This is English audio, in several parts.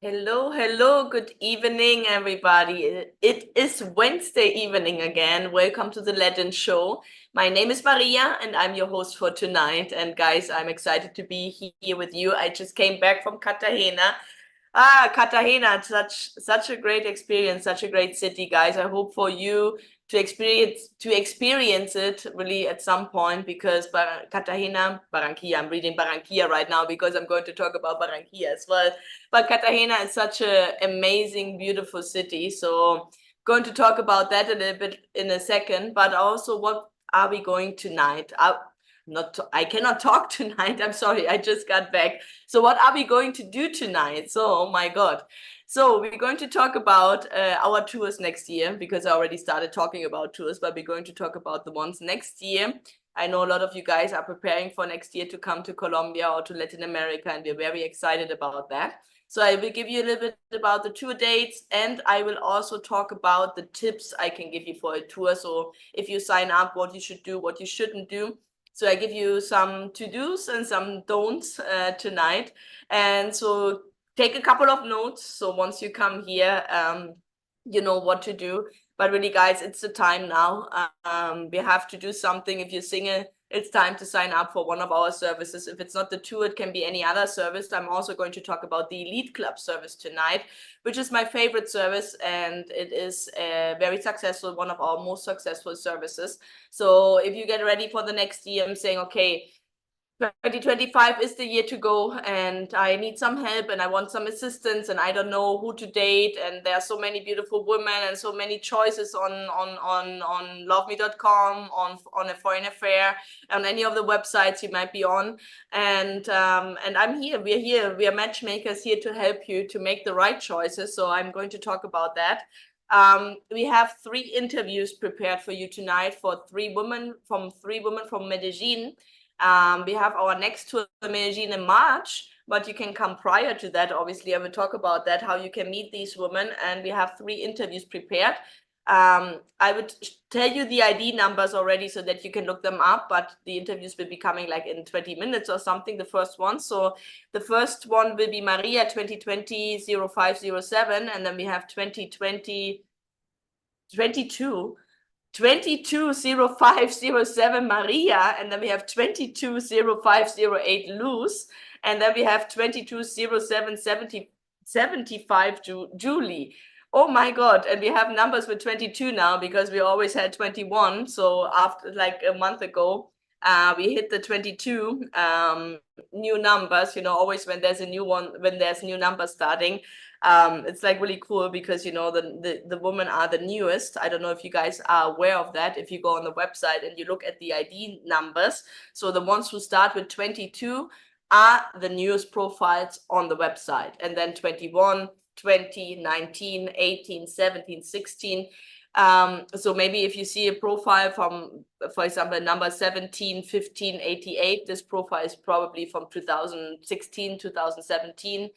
Hello, hello, good evening, everybody. It is Wednesday evening again. Welcome to the Legend Show. My name is Maria, and I'm your host for tonight. And guys, I'm excited to be here with you. I just came back from Cartagena. Cartagena, such a great experience, such a great city, guys. I hope for you to experience it really at some point because Cartagena, Barranquilla. I'm reading Barranquilla right now because I'm going to talk about Barranquilla as well. But Cartagena is such an amazing, beautiful city. So going to talk about that a little bit in a second. But also, what are we going tonight? I cannot talk tonight. I'm sorry. I just got back. So what are we going to do tonight? So, oh my God. So we're going to talk about our tours next year because I already started talking about tours, but we're going to talk about the ones next year. I know a lot of you guys are preparing for next year to come to Colombia or to Latin America, and we're very excited about that. So I will give you a little bit about the tour dates, and I will also talk about the tips I can give you for a tour. So if you sign up, what you should do, what you shouldn't do. So I give you some to-dos and some don'ts tonight. And so take a couple of notes. So once you come here, you know what to do. But really, guys, it's the time now. We have to do something. If you're single, it's time to sign up for one of our services. If it's not the tour, it can be any other service. I'm also going to talk about the Elite Club service tonight, which is my favorite service, and it is very successful, one of our most successful services. So if you get ready for the next year, I'm saying, okay, 2025 is the year to go, and I need some help and I want some assistance, and I don't know who to date, and there are so many beautiful women and so many choices on loveme.com, on a foreign affair, on any of the websites you might be on. And I'm here. We're here. We are matchmakers here to help you to make the right choices. So I'm going to talk about that. We have 3 interviews prepared for you tonight for three women from Medellin. We have our next tour in Medellin in March, but you can come prior to that. Obviously, I will talk about that, how you can meet these women. And we have 3 interviews prepared. I would tell you the ID numbers already so that you can look them up, but the interviews will be coming like in 20 minutes or something, the first one. So the first one will be Maria 2020-0507, and then we have 2020 22 220507 Maria, and then we have 220508 Luz, and then we have 220775 Julie. Oh my God. And we have numbers with 22 now because we always had 21. So after like a month ago, we hit the 22 new numbers, always when there's a new one, when there's new numbers starting. It's like really cool because the women are the newest. I don't know if you guys are aware of that. If you go on the website and you look at the ID numbers, so the ones who start with 22 are the newest profiles on the website, and then 21, 20, 19, 18, 17, 16. So maybe if you see a profile from, for example, number 171588, this profile is probably from 2016, 2017.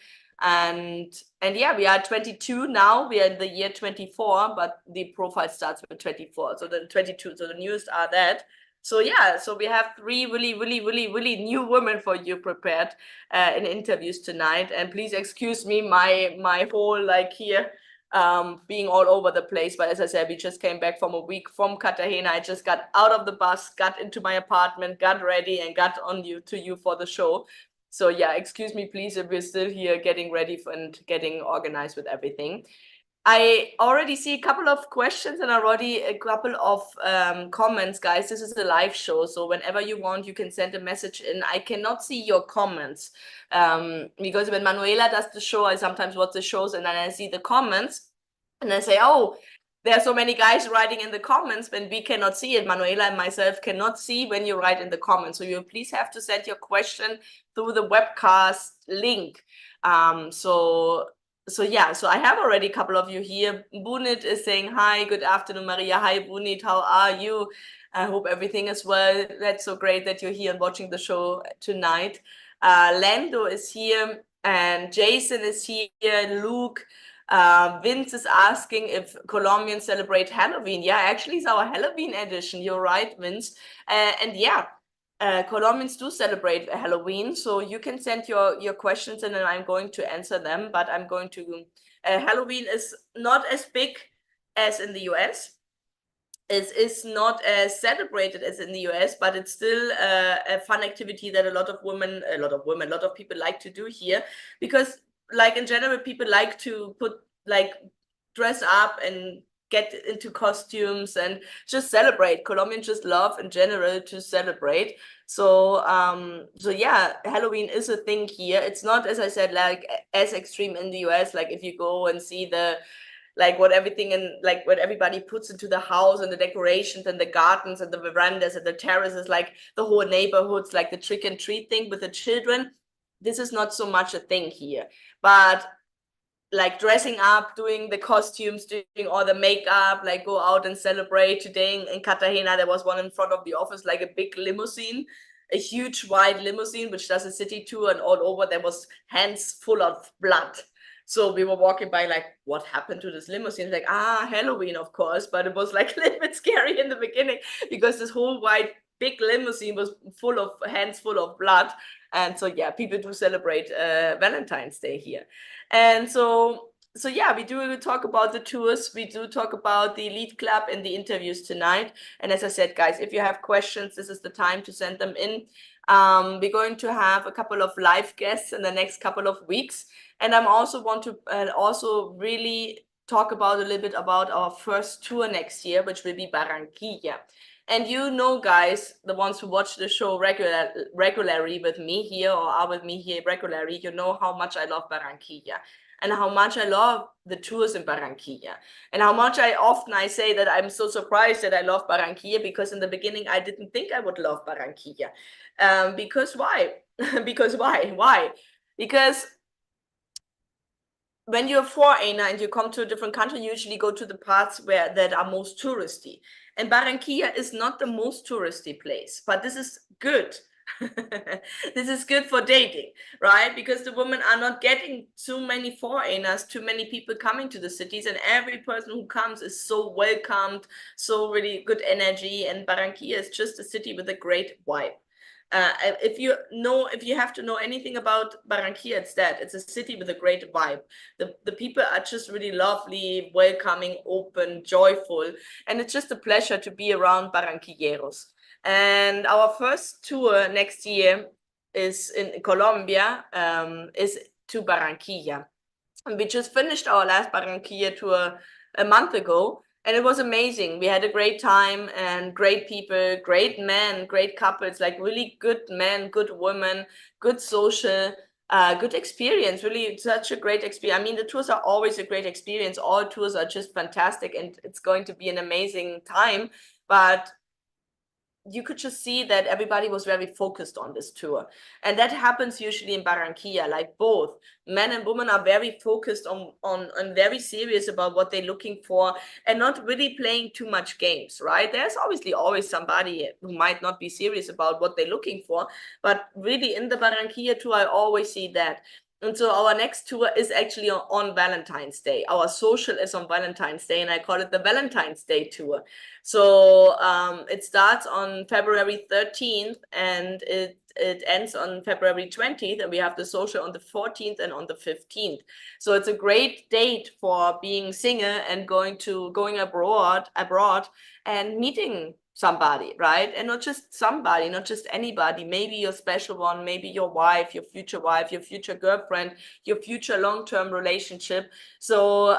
And yeah, we are 22 now. We are in the year 24, but the profile starts with 24. So the 22, so the newest are that. So yeah, so we have 3 really, really, really, really new women for you prepared in interviews tonight. And please excuse me, my whole like here being all over the place. But as I said, we just came back from a week from Cartagena. I just got out of the bus, got into my apartment, got ready, and got on to you for the show. So yeah, excuse me, please, if we're still here getting ready and getting organized with everything. I already see a couple of questions and already a couple of comments, guys. This is a live show, so whenever you want, you can send a message in. I cannot see your comments because when Manuela does the show, I sometimes watch the shows and then I see the comments and I say, oh, there are so many guys writing in the comments when we cannot see it. Manuela and myself cannot see when you write in the comments. So you please have to send your question through the webcast link. So yeah, so I have already a couple of you here. Bunit is saying, hi, good afternoon, Maria. Hi, Bunit, how are you? I hope everything is well. That's so great that you're here and watching the show tonight. Lando is here and Jason is here, Luke. Vince is asking if Colombians celebrate Halloween. Yeah, actually, it's our Halloween edition. You're right, Vince. And yeah, Colombians do celebrate Halloween, so you can send your questions in and I'm going to answer them, but I'm going to, Halloween is not as big as in the US. Is not as celebrated as in the US, but it's still a fun activity that a lot of people like to do here, because like in general, people like to dress up and get into costumes and just celebrate. Colombians just love in general to celebrate. So yeah, Halloween is a thing here. It's not, as I said, like as extreme in the US. Like if you go and see what everything and like what everybody puts into the house and the decorations and the gardens and the verandas and the terraces, like the whole neighborhoods, like the trick and treat thing with the children. This is not so much a thing here, but like dressing up, doing the costumes, doing all the makeup, like go out and celebrate. Today in Cartagena, there was one in front of the office, like a big limousine, a huge white limousine, which does a city tour, and all over there was hands full of blood. So we were walking by like, what happened to this limousine? Like, Halloween, of course, but it was like a little bit scary in the beginning because this whole white big limousine was full of hands full of blood. And so, yeah, people do celebrate Valentine's Day here. And so yeah, we do talk about the tours. We do talk about the Elite Club in the interviews tonight. And as I said, guys, if you have questions, this is the time to send them in. We're going to have a couple of live guests in the next couple of weeks. And I'm also want to also really talk about a little bit about our first tour next year, which will be Barranquilla. And you know, guys, the ones who watch the show regularly with me here or are with me here regularly, you know how much I love Barranquilla and how much I love the tours in Barranquilla and how much I say that I'm so surprised that I love Barranquilla, because in the beginning I didn't think I would love Barranquilla. Because why? Because why? Why? Because when you're a foreigner and you come to a different country, you usually go to the parts that are most touristy. And Barranquilla is not the most touristy place, but this is good. This is good for dating, right? Because the women are not getting too many foreigners, too many people coming to the cities, and every person who comes is so welcomed, so really good energy. And Barranquilla is just a city with a great vibe. If you have to know anything about Barranquilla, it's that it's a city with a great vibe. The people are just really lovely, welcoming, open, joyful, and it's just a pleasure to be around Barranquilleros. And our first tour next year is in Colombia, is to Barranquilla. And we just finished our last Barranquilla tour a month ago, and it was amazing. We had a great time and great people, great men, great couples, like really good men, good women, good social, good experience. Really, such a great experience. I mean, the tours are always a great experience. All tours are just fantastic, and it's going to be an amazing time. But you could just see that everybody was very focused on this tour. And that happens usually in Barranquilla, like both men and women are very focused on very serious about what they're looking for and not really playing too much games, right? There's obviously always somebody who might not be serious about what they're looking for, but really in the Barranquilla tour, I always see that. And so our next tour is actually on Valentine's Day. Our social is on Valentine's Day, and I call it the Valentine's Day tour. So it starts on February 13th and it ends on February 20th, and we have the social on the 14th and on the 15th. So it's a great date for being single and going abroad and meeting somebody, right? And not just somebody, not just anybody, maybe your special one, maybe your wife, your future girlfriend, your future long-term relationship. So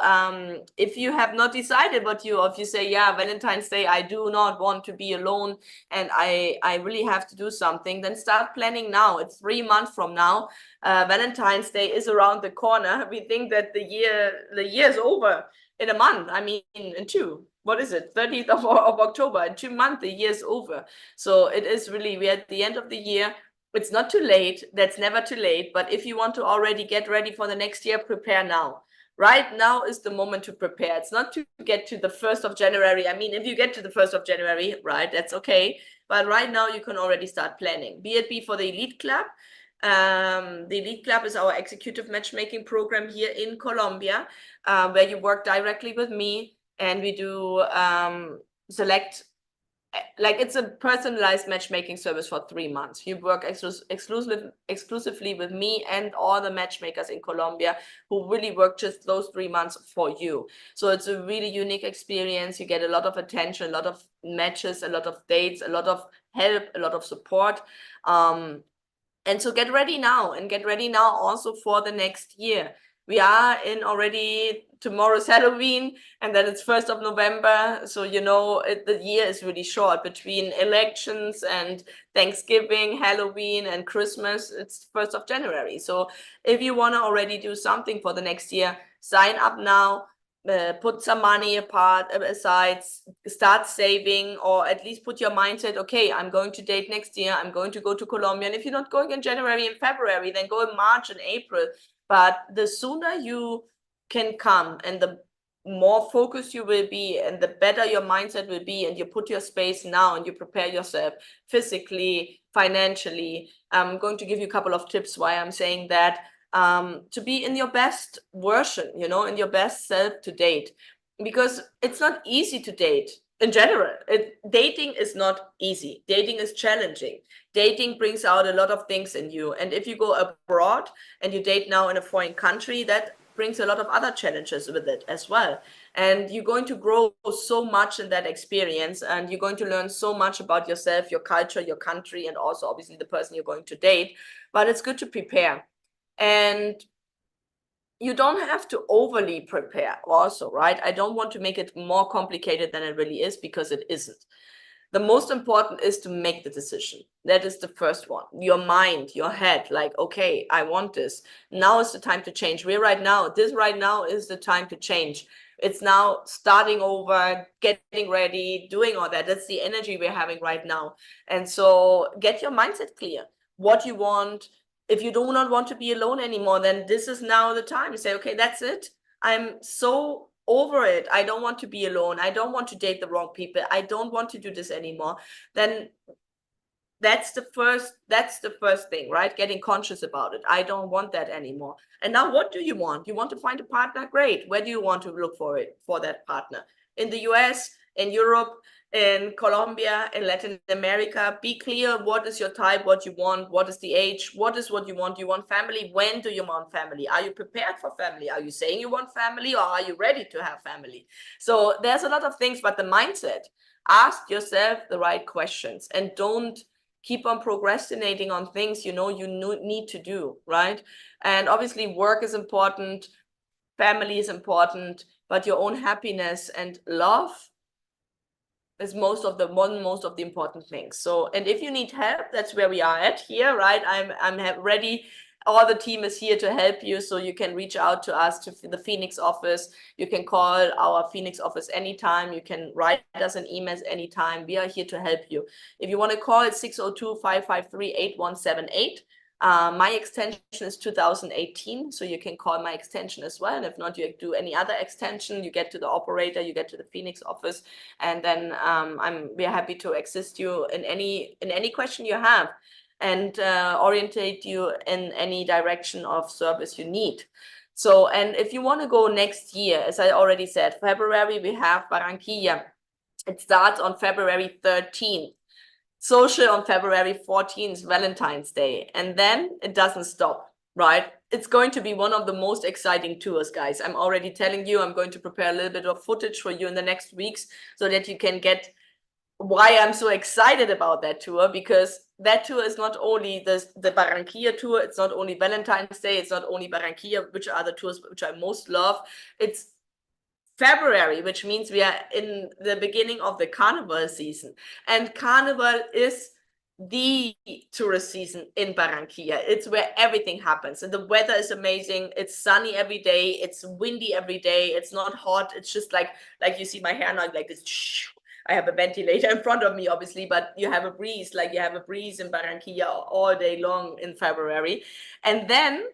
if you have not decided if you say, yeah, Valentine's Day, I do not want to be alone and I really have to do something, then start planning now. It's 3 months from now. Valentine's Day is around the corner. We think that the year is over in a month. I mean, in two. What is it? 30th of October. In 2 months, the year is over. So it is really, we're at the end of the year. It's not too late. That's never too late. But if you want to already get ready for the next year, prepare now. Right now is the moment to prepare. It's not to get to the 1st of January. I mean, if you get to the 1st of January, right, that's okay. But right now you can already start planning. Be it for the Elite Club. The Elite Club is our executive matchmaking program here in Colombia, where you work directly with me, and we do select like it's a personalized matchmaking service for 3 months. You work exclusively with me and all the matchmakers in Colombia who really work just those 3 months for you. So it's a really unique experience. You get a lot of attention, a lot of matches, a lot of dates, a lot of help, a lot of support. And so get ready now, and get ready now also for the next year. We are in already, tomorrow's Halloween, and then it's 1st of November. So, you know, the year is really short between elections and Thanksgiving, Halloween, and Christmas. It's 1st of January. So if you want to already do something for the next year, sign up now. Put some money aside, start saving, or at least put your mindset, okay, I'm going to date next year, I'm going to go to Colombia. And if you're not going in January and February, then go in March and April. But the sooner you can come and the more focused you will be and the better your mindset will be, and you put your space now and you prepare yourself physically, financially. I'm going to give you a couple of tips why I'm saying that. To be in your best version, you know, in your best self to date, because it's not easy to date in general. Dating is not easy. Dating is challenging. Dating brings out a lot of things in you. And if you go abroad and you date now in a foreign country, that brings a lot of other challenges with it as well. And you're going to grow so much in that experience, and you're going to learn so much about yourself, your culture, your country, and also obviously the person you're going to date. But it's good to prepare. And you don't have to overly prepare also, right? I don't want to make it more complicated than it really is, because it isn't. The most important is to make the decision. That is the first one. Your mind, your head, like, okay, I want this. Now is the time to change. This right now is the time to change. It's now starting over, getting ready, doing all that. That's the energy we're having right now. And so get your mindset clear. What you want. If you do not want to be alone anymore, then this is now the time to say, okay, that's it. I'm so over it. I don't want to be alone. I don't want to date the wrong people. I don't want to do this anymore. Then that's the first thing, right? Getting conscious about it. I don't want that anymore. And now what do you want? You want to find a partner? Great. Where do you want to look for that partner? In the US, in Europe, in Colombia, in Latin America? Be clear. What is your type? What you want? What is the age? What is what you want? You want family? When do you want family? Are you prepared for family? Are you saying you want family, or are you ready to have family? So there's a lot of things, but the mindset, ask yourself the right questions, and don't keep on procrastinating on things you know you need to do, right? And obviously work is important, family is important, but your own happiness and love is most of the important things. So, and if you need help, that's where we are at here, right? I'm ready. All the team is here to help you, so you can reach out to us, to the Phoenix office. You can call our Phoenix office anytime. You can write us an email anytime. We are here to help you. If you want to call, it's 602-553-8178. My extension is 2018, so you can call my extension as well. And if not, you do any other extension, you get to the operator, you get to the Phoenix office, and then we're happy to assist you in any question you have, and orientate you in any direction of service you need. So, and if you want to go next year, as I already said, February, we have Barranquilla. It starts on February 13th. Social on February 14th, Valentine's Day. And then it doesn't stop, right? It's going to be one of the most exciting tours, guys. I'm already telling you, I'm going to prepare a little bit of footage for you in the next weeks so that you can get why I'm so excited about that tour, because that tour is not only the Barranquilla tour, it's not only Valentine's Day, it's not only Barranquilla, which are the tours which I most love. It's February, which means we are in the beginning of the carnival season. And carnival is the tourist season in Barranquilla. It's where everything happens. And the weather is amazing. It's sunny every day. It's windy every day. It's not hot. It's just like you see my hair now, like this. I have a ventilator in front of me, obviously, but you have a breeze, like you have a breeze in Barranquilla all day long in February. And then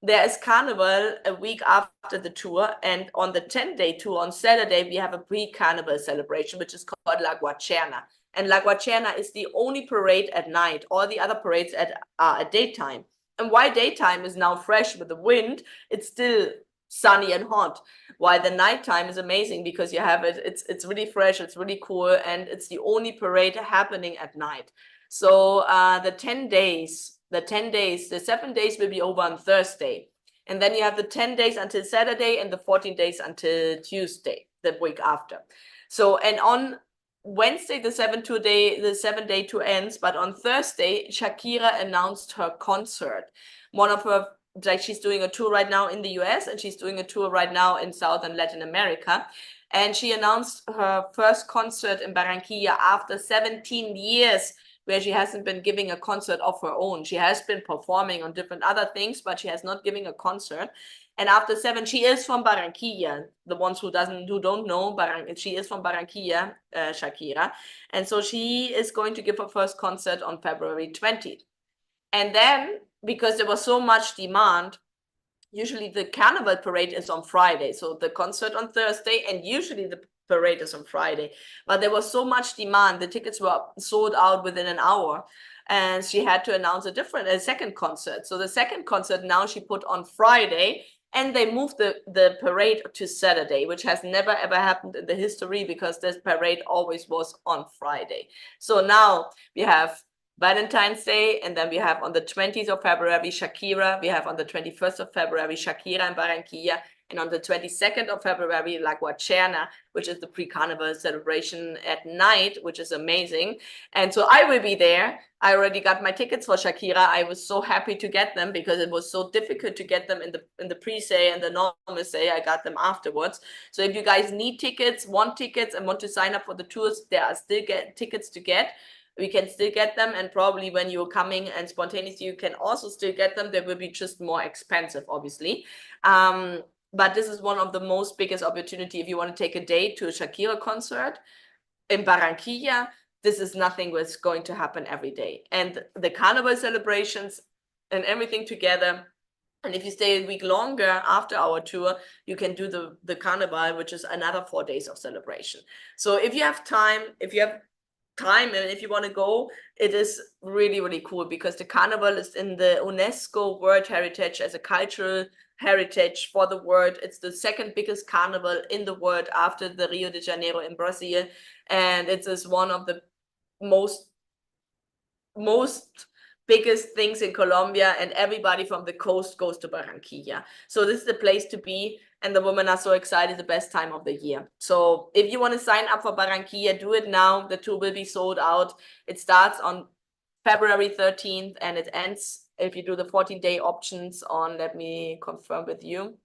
there is Carnival a week after the tour, and on the 10-day tour on Saturday, we have a pre-Carnival celebration, which is called La Guacherna. And La Guacherna is the only parade at night. All the other parades are at daytime. And why daytime is now fresh with the wind, it's still sunny and hot, while the nighttime is amazing because you have it's really fresh, it's really cool, and it's the only parade happening at night. So the 10 days, the 7 days will be over on Thursday. And then you have the 10 days until Saturday and the 14 days until Tuesday, the week after. So, and on Wednesday, the 7-day tour ends, but on Thursday, Shakira announced her concert. One of her, like, she's doing a tour right now in the US, and she's doing a tour right now in South and Latin America. And she announced her first concert in Barranquilla after 17 years, where she hasn't been giving a concert of her own. She has been performing on different other things, but she has not given a concert. And after 7, she is from Barranquilla. The ones who don't know, she is from Barranquilla, Shakira. And so she is going to give her first concert on February 20th. And then, because there was so much demand, usually the Carnival parade is on Friday. So the concert on Thursday, and usually the parade is on Friday. But there was so much demand, the tickets were sold out within an hour. And she had to announce a second concert. So the second concert now she put on Friday, and they moved the parade to Saturday, which has never ever happened in the history, because this parade always was on Friday. So now we have Valentine's Day, and then we have on the 20th of February Shakira, we have on the 21st of February Shakira in Barranquilla, and on the 22nd of February La Guacherna, which is the pre-carnival celebration at night, which is amazing. And so I will be there. I already got my tickets for Shakira. I was so happy to get them because it was so difficult to get them in the pre-sale and the normal sale. I got them afterwards. So if you guys need tickets, want tickets, and want to sign up for the tours, there are still tickets to get. We can still get them, and probably when you're coming and spontaneously, you can also still get them. They will be just more expensive, obviously. But this is one of the most biggest opportunity if you want to take a day to a Shakira concert in Barranquilla. This is nothing that's going to happen every day. And the carnival celebrations and everything together. And if you stay a week longer after our tour, you can do the carnival, which is another 4 days of celebration. So if you have time, and if you want to go, it is really, really cool, because the carnival is in the UNESCO World Heritage as a cultural heritage for the world. It's the second biggest carnival in the world after the Rio de Janeiro in Brazil. And it is one of the most biggest things in Colombia, and everybody from the coast goes to Barranquilla. So this is the place to be, and the women are so excited, the best time of the year. So if you want to sign up for Barranquilla, do it now. The tour will be sold out. It starts on February 13th and it ends, if you do the 14-day options, on, let me confirm with you,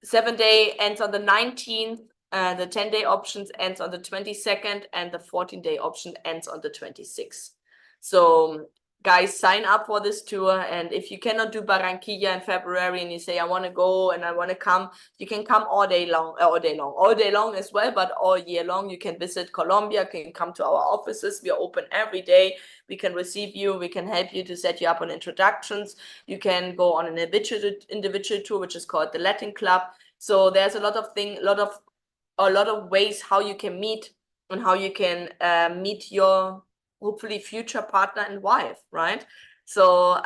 7-day ends on the 19th, the 10-day options ends on the 22nd, and the 14-day option ends on the 26th. So guys, sign up for this tour. And if you cannot do Barranquilla in February and you say, I want to go and I want to come, you can come all day long as well, but all year long. You can visit Colombia, can come to our offices. We are open every day. We can receive you. We can help you to set you up on introductions. You can go on an individual tour, which is called the Latin Club. So there's a lot of ways how you can meet, and how you can meet your hopefully future partner and wife, right? So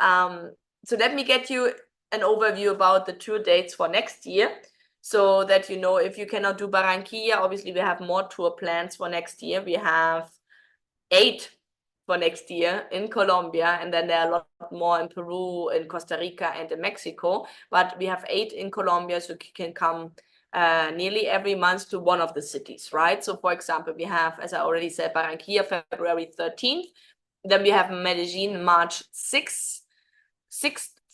so let me get you an overview about the tour dates for next year, so that you know, if you cannot do Barranquilla, obviously we have more tour plans for next year. We have 8 for next year in Colombia, and then there are a lot more in Peru, in Costa Rica, and in Mexico. But we have 8 in Colombia, so you can come nearly every month to one of the cities, right? So for example, we have, as I already said, Barranquilla February 13th. Then we have Medellin March 6th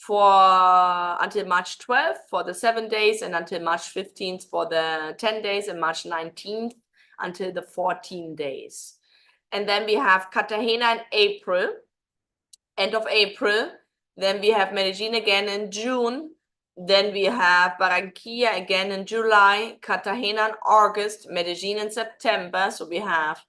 until March 12th for the 7 days, and until March 15th for the 10 days, and March 19th until the 14 days. And then we have Cartagena in April, end of April. Then we have Medellin again in June. Then we have Barranquilla again in July, Cartagena in August, Medellin in September. So we have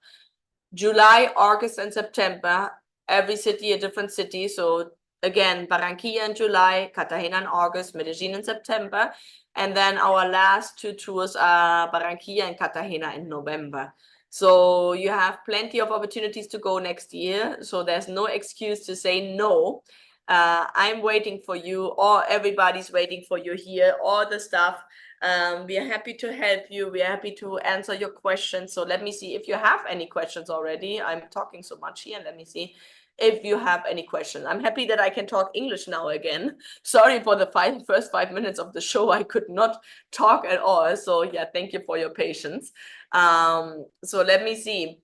July, August, and September, every city a different city. So again, Barranquilla in July, Cartagena in August, Medellin in September. And then our last 2 tours are Barranquilla and Cartagena in November. So you have plenty of opportunities to go next year. So there's no excuse to say no. I'm waiting for you, or everybody's waiting for you here, all the stuff. We are happy to help you. We are happy to answer your questions. So let me see if you have any questions already. I'm talking so much here. Let me see if you have any questions. I'm happy that I can talk English now again. Sorry for the first 5 minutes of the show. I could not talk at all. So yeah, thank you for your patience. So let me see.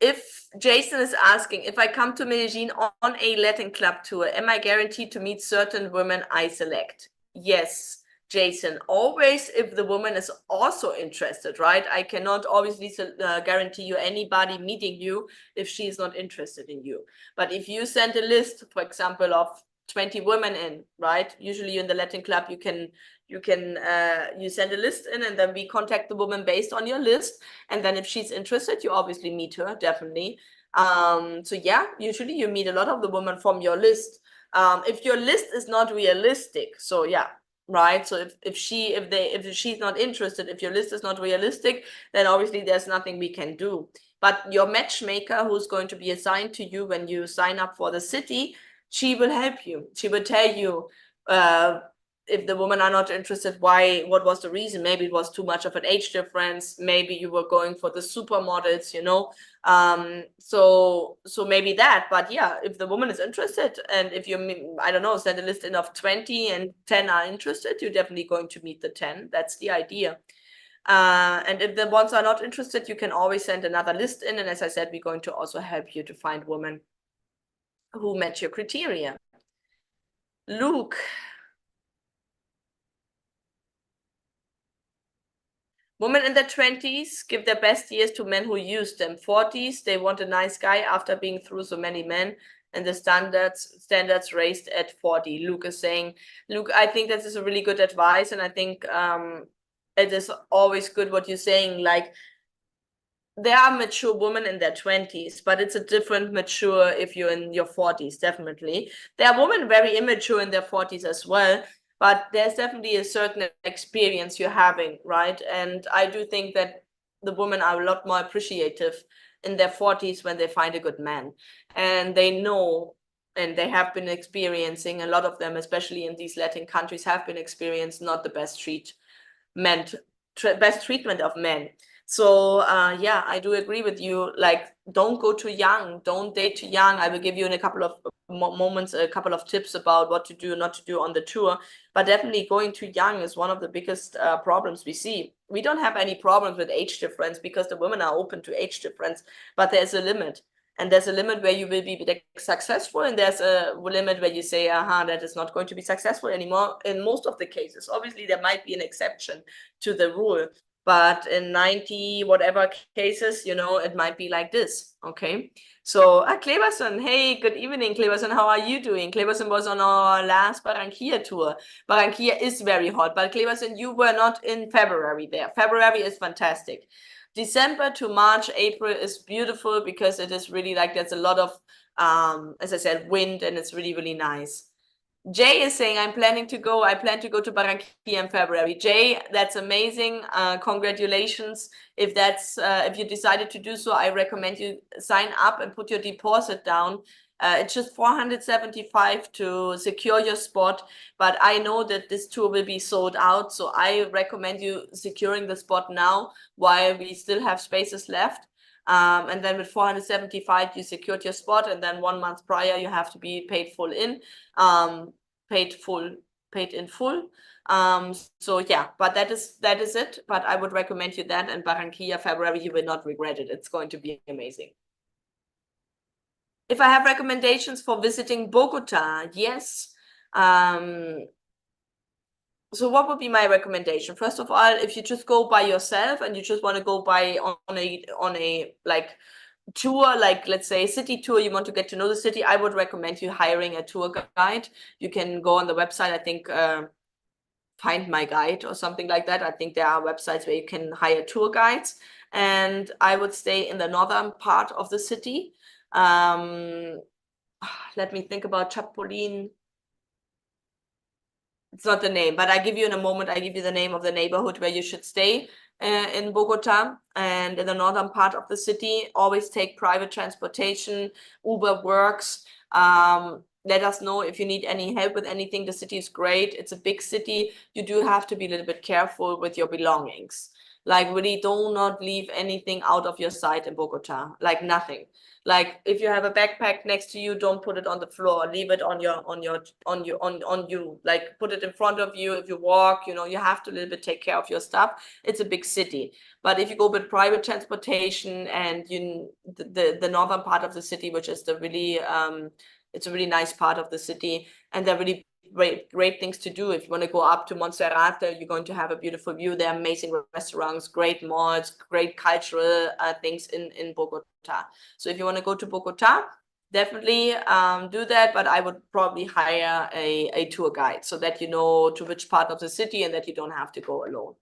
If Jason is asking, if I come to Medellin on a Latin club tour, am I guaranteed to meet certain women I select? Yes, Jason, always if the woman is also interested, right? I cannot obviously guarantee you anybody meeting you if she's not interested in you. But if you send a list, for example, of 20 women in, right? Usually in the Latin club, you send a list in, and then we contact the woman based on your list. And then if she's interested, you obviously meet her, definitely. So yeah, usually you meet a lot of the women from your list. If your list is not realistic, so yeah, right. So if she's not interested, if your list is not realistic, then obviously there's nothing we can do. But your matchmaker, who's going to be assigned to you when you sign up for the city, she will help you. She will tell you if the women are not interested, what was the reason? Maybe it was too much of an age difference. Maybe you were going for the supermodels, so maybe that. But yeah, if the woman is interested, and if you, I don't know, send a list in of 20 and 10 are interested, you're definitely going to meet the 10. That's the idea. And if the ones are not interested, you can always send another list in. And as I said, we're going to also help you to find women who match your criteria. Luke. Women in their 20s give their best years to men who use them. 40s, they want a nice guy after being through so many men, and the standards raised at 40. Luke is saying, Luke, I think this is a really good advice, and I think it is always good what you're saying. Like, there are mature women in their 20s, but it's a different mature if you're in your 40s, definitely. There are women very immature in their 40s as well, but there's definitely a certain experience you're having, right? And I do think that the women are a lot more appreciative in their 40s when they find a good man. And they know, and they have been experiencing, a lot of them, especially in these Latin countries, have been experienced not the best best treatment of men. So yeah, I do agree with you. Like, don't go too young, don't date too young. I will give you in a couple of moments a couple of tips about what to do, not to do on the tour. But definitely going too young is one of the biggest problems we see. We don't have any problems with age difference because the women are open to age difference, but there's a limit. And there's a limit where you will be successful, and there's a limit where you say, that is not going to be successful anymore in most of the cases. Obviously, there might be an exception to the rule, but in 90 whatever cases, it might be like this. Okay. So Kleberson, hey, good evening, Kleberson. How are you doing? Kleberson was on our last Barranquilla tour. Barranquilla is very hot, but Kleberson, you were not in February there. February is fantastic. December to March, April is beautiful because it is really like there's a lot of, as I said, wind, and it's really, really nice. Jay is saying, I plan to go to Barranquilla in February. Jay, that's amazing. Congratulations. If you decided to do so, I recommend you sign up and put your deposit down. It's just 475 to secure your spot, but I know that this tour will be sold out. So I recommend you securing the spot now while we still have spaces left. And then with 475, you secured your spot, and then 1 month prior, you have to be paid in full. So yeah, but that is it. But I would recommend you that, and Barranquilla, February, you will not regret it. It's going to be amazing. If I have recommendations for visiting Bogota, yes. So what would be my recommendation? First of all, if you just go by yourself and you just want to go on a like tour, like let's say city tour, you want to get to know the city, I would recommend you hiring a tour guide. You can go on the website, I think Find My Guide or something like that. I think there are websites where you can hire tour guides, and I would stay in the northern part of the city. Let me think about Chapulín. It's not the name, but I give you in a moment, I give you the name of the neighborhood where you should stay in Bogota. And in the northern part of the city, always take private transportation. Uber works. Let us know if you need any help with anything. The city is great. It's a big city. You do have to be a little bit careful with your belongings. Like really do not leave anything out of your sight in Bogota, like nothing. Like if you have a backpack next to you, don't put it on the floor. Leave it on you. Like put it in front of you. If you walk, you have to a little bit take care of your stuff. It's a big city. But if you go with private transportation and the northern part of the city, which is the really it's a really nice part of the city, and they're really great things to do. If you want to go up to Montserrat, you're going to have a beautiful view. There are amazing restaurants, great malls, great cultural things in Bogota. So if you want to go to Bogota, definitely do that, but I would probably hire a tour guide so that you know to which part of the city and that you don't have to go alone.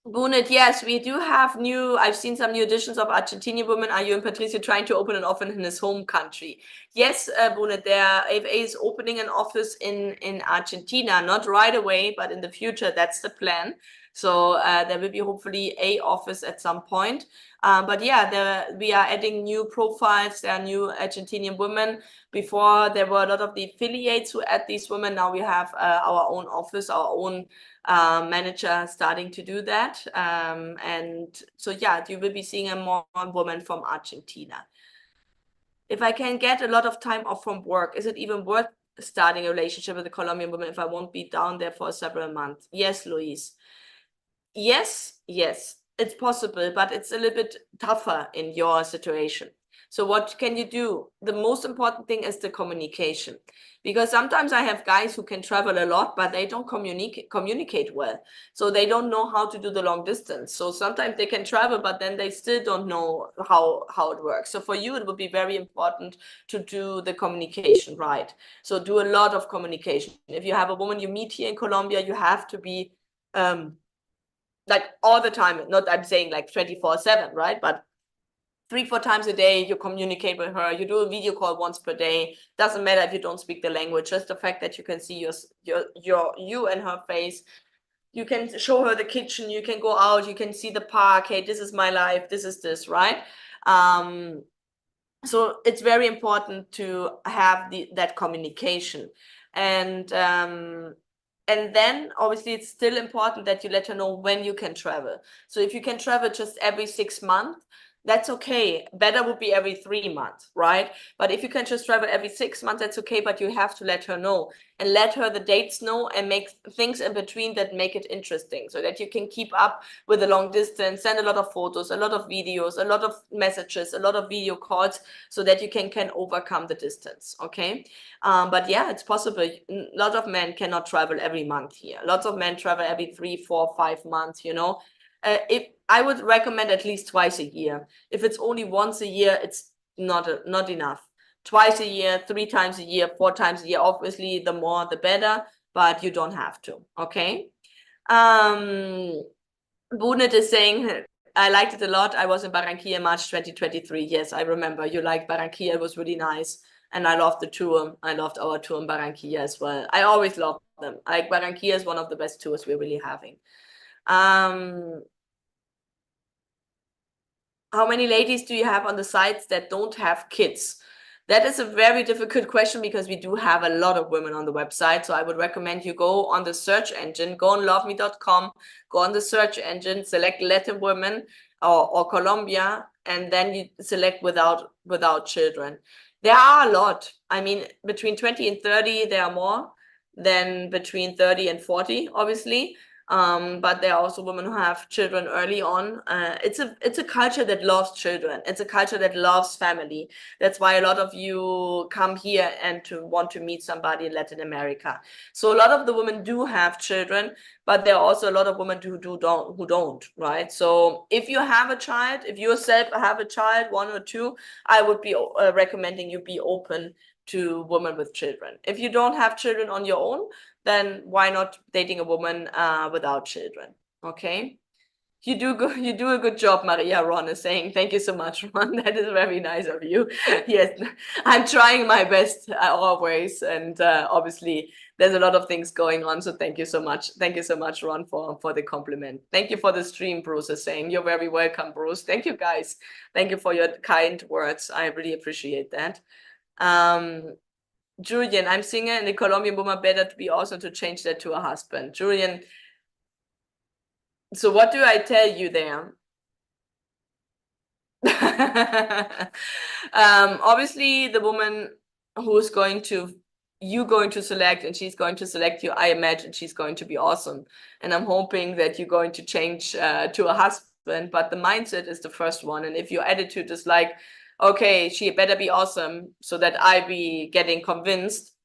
Bunit, yes, we do have I've seen some new editions of Argentinian Women. Are you and Patricio trying to open an office in his home country? Yes, Bunit, AFA is opening an office in Argentina, not right away, but in the future, that's the plan. So there will be hopefully a office at some point. But yeah, we are adding new profiles. There are new Argentinian women. Before, there were a lot of the affiliates who add these women. Now we have our own office, our own manager starting to do that. And so, yeah, you will be seeing a more woman from Argentina. If I can get a lot of time off from work, is it even worth starting a relationship with a Colombian woman if I won't be down there for several months? Yes, Louise. Yes, it's possible, but it's a little bit tougher in your situation. So what can you do? The most important thing is the communication, because sometimes I have guys who can travel a lot, but they don't communicate well. So they don't know how to do the long distance. So sometimes they can travel, but then they still don't know how it works. So for you, it would be very important to do the communication right. So do a lot of communication. If you have a woman you meet here in Colombia, you have to be like all the time. Not I'm saying like 24/7, right? But 3-4 times a day you communicate with her. You do a video call once per day. Doesn't matter if you don't speak the language. Just the fact that you can see you and her face. You can show her the kitchen. You can go out. You can see the park. Hey, this is my life. This is this, right? So it's very important to have that communication. And then obviously it's still important that you let her know when you can travel. So if you can travel just every 6 months, that's okay. Better would be every 3 months, right? But if you can just travel every 6 months, that's okay, but you have to let her know and let her the dates know and make things in between that make it interesting so that you can keep up with the long distance, send a lot of photos, a lot of videos, a lot of messages, a lot of video calls so that you can overcome the distance, okay? But yeah, it's possible. A lot of men cannot travel every month here. Lots of men travel every 3, 4, 5 months, If I would recommend at least twice a year. If it's only once a year, it's not enough. Twice a year, 3 times a year, 4 times a year. Obviously, the more the better, but you don't have to. Okay. Bunet is saying, I liked it a lot. I was in Barranquilla in March 2023. Yes, I remember you liked Barranquilla. It was really nice. And I loved the tour. I loved our tour in Barranquilla as well. I always love them. Like Barranquilla is one of the best tours we're really having. How many ladies do you have on the sites that don't have kids? That is a very difficult question because we do have a lot of women on the website. So I would recommend you go on the search engine, go on loveme.com, go on the search engine, select Latin women or Colombia, and then you select without children. There are a lot. I mean, between 20 and 30, there are more than between 30 and 40, obviously. But there are also women who have children early on. It's a culture that loves children. It's a culture that loves family. That's why a lot of you come here and to want to meet somebody in Latin America. So a lot of the women do have children, but there are also a lot of women who don't, right? So if you have a child, if you yourself have a child, 1 or 2, I would be recommending you be open to women with children. If you don't have children on your own, then why not dating a woman without children? Okay. You do a good job, Maria, Ron is saying. Thank you so much, Ron. That is very nice of you. Yes, I'm trying my best always. And obviously, there's a lot of things going on. So thank you so much. Thank you so much, Ron, for the compliment. Thank you for the stream, Bruce is saying. You're very welcome, Bruce. Thank you, guys. Thank you for your kind words. I really appreciate that. Julian, I'm single and the Colombian woman better to be awesome to change that to a husband. Julian, so what do I tell you there? Obviously, the woman who's you're going to select and she's going to select you, I imagine she's going to be awesome. And I'm hoping that you're going to change to a husband, but the mindset is the first one. And if your attitude is like, okay, she better be awesome so that I be getting convinced,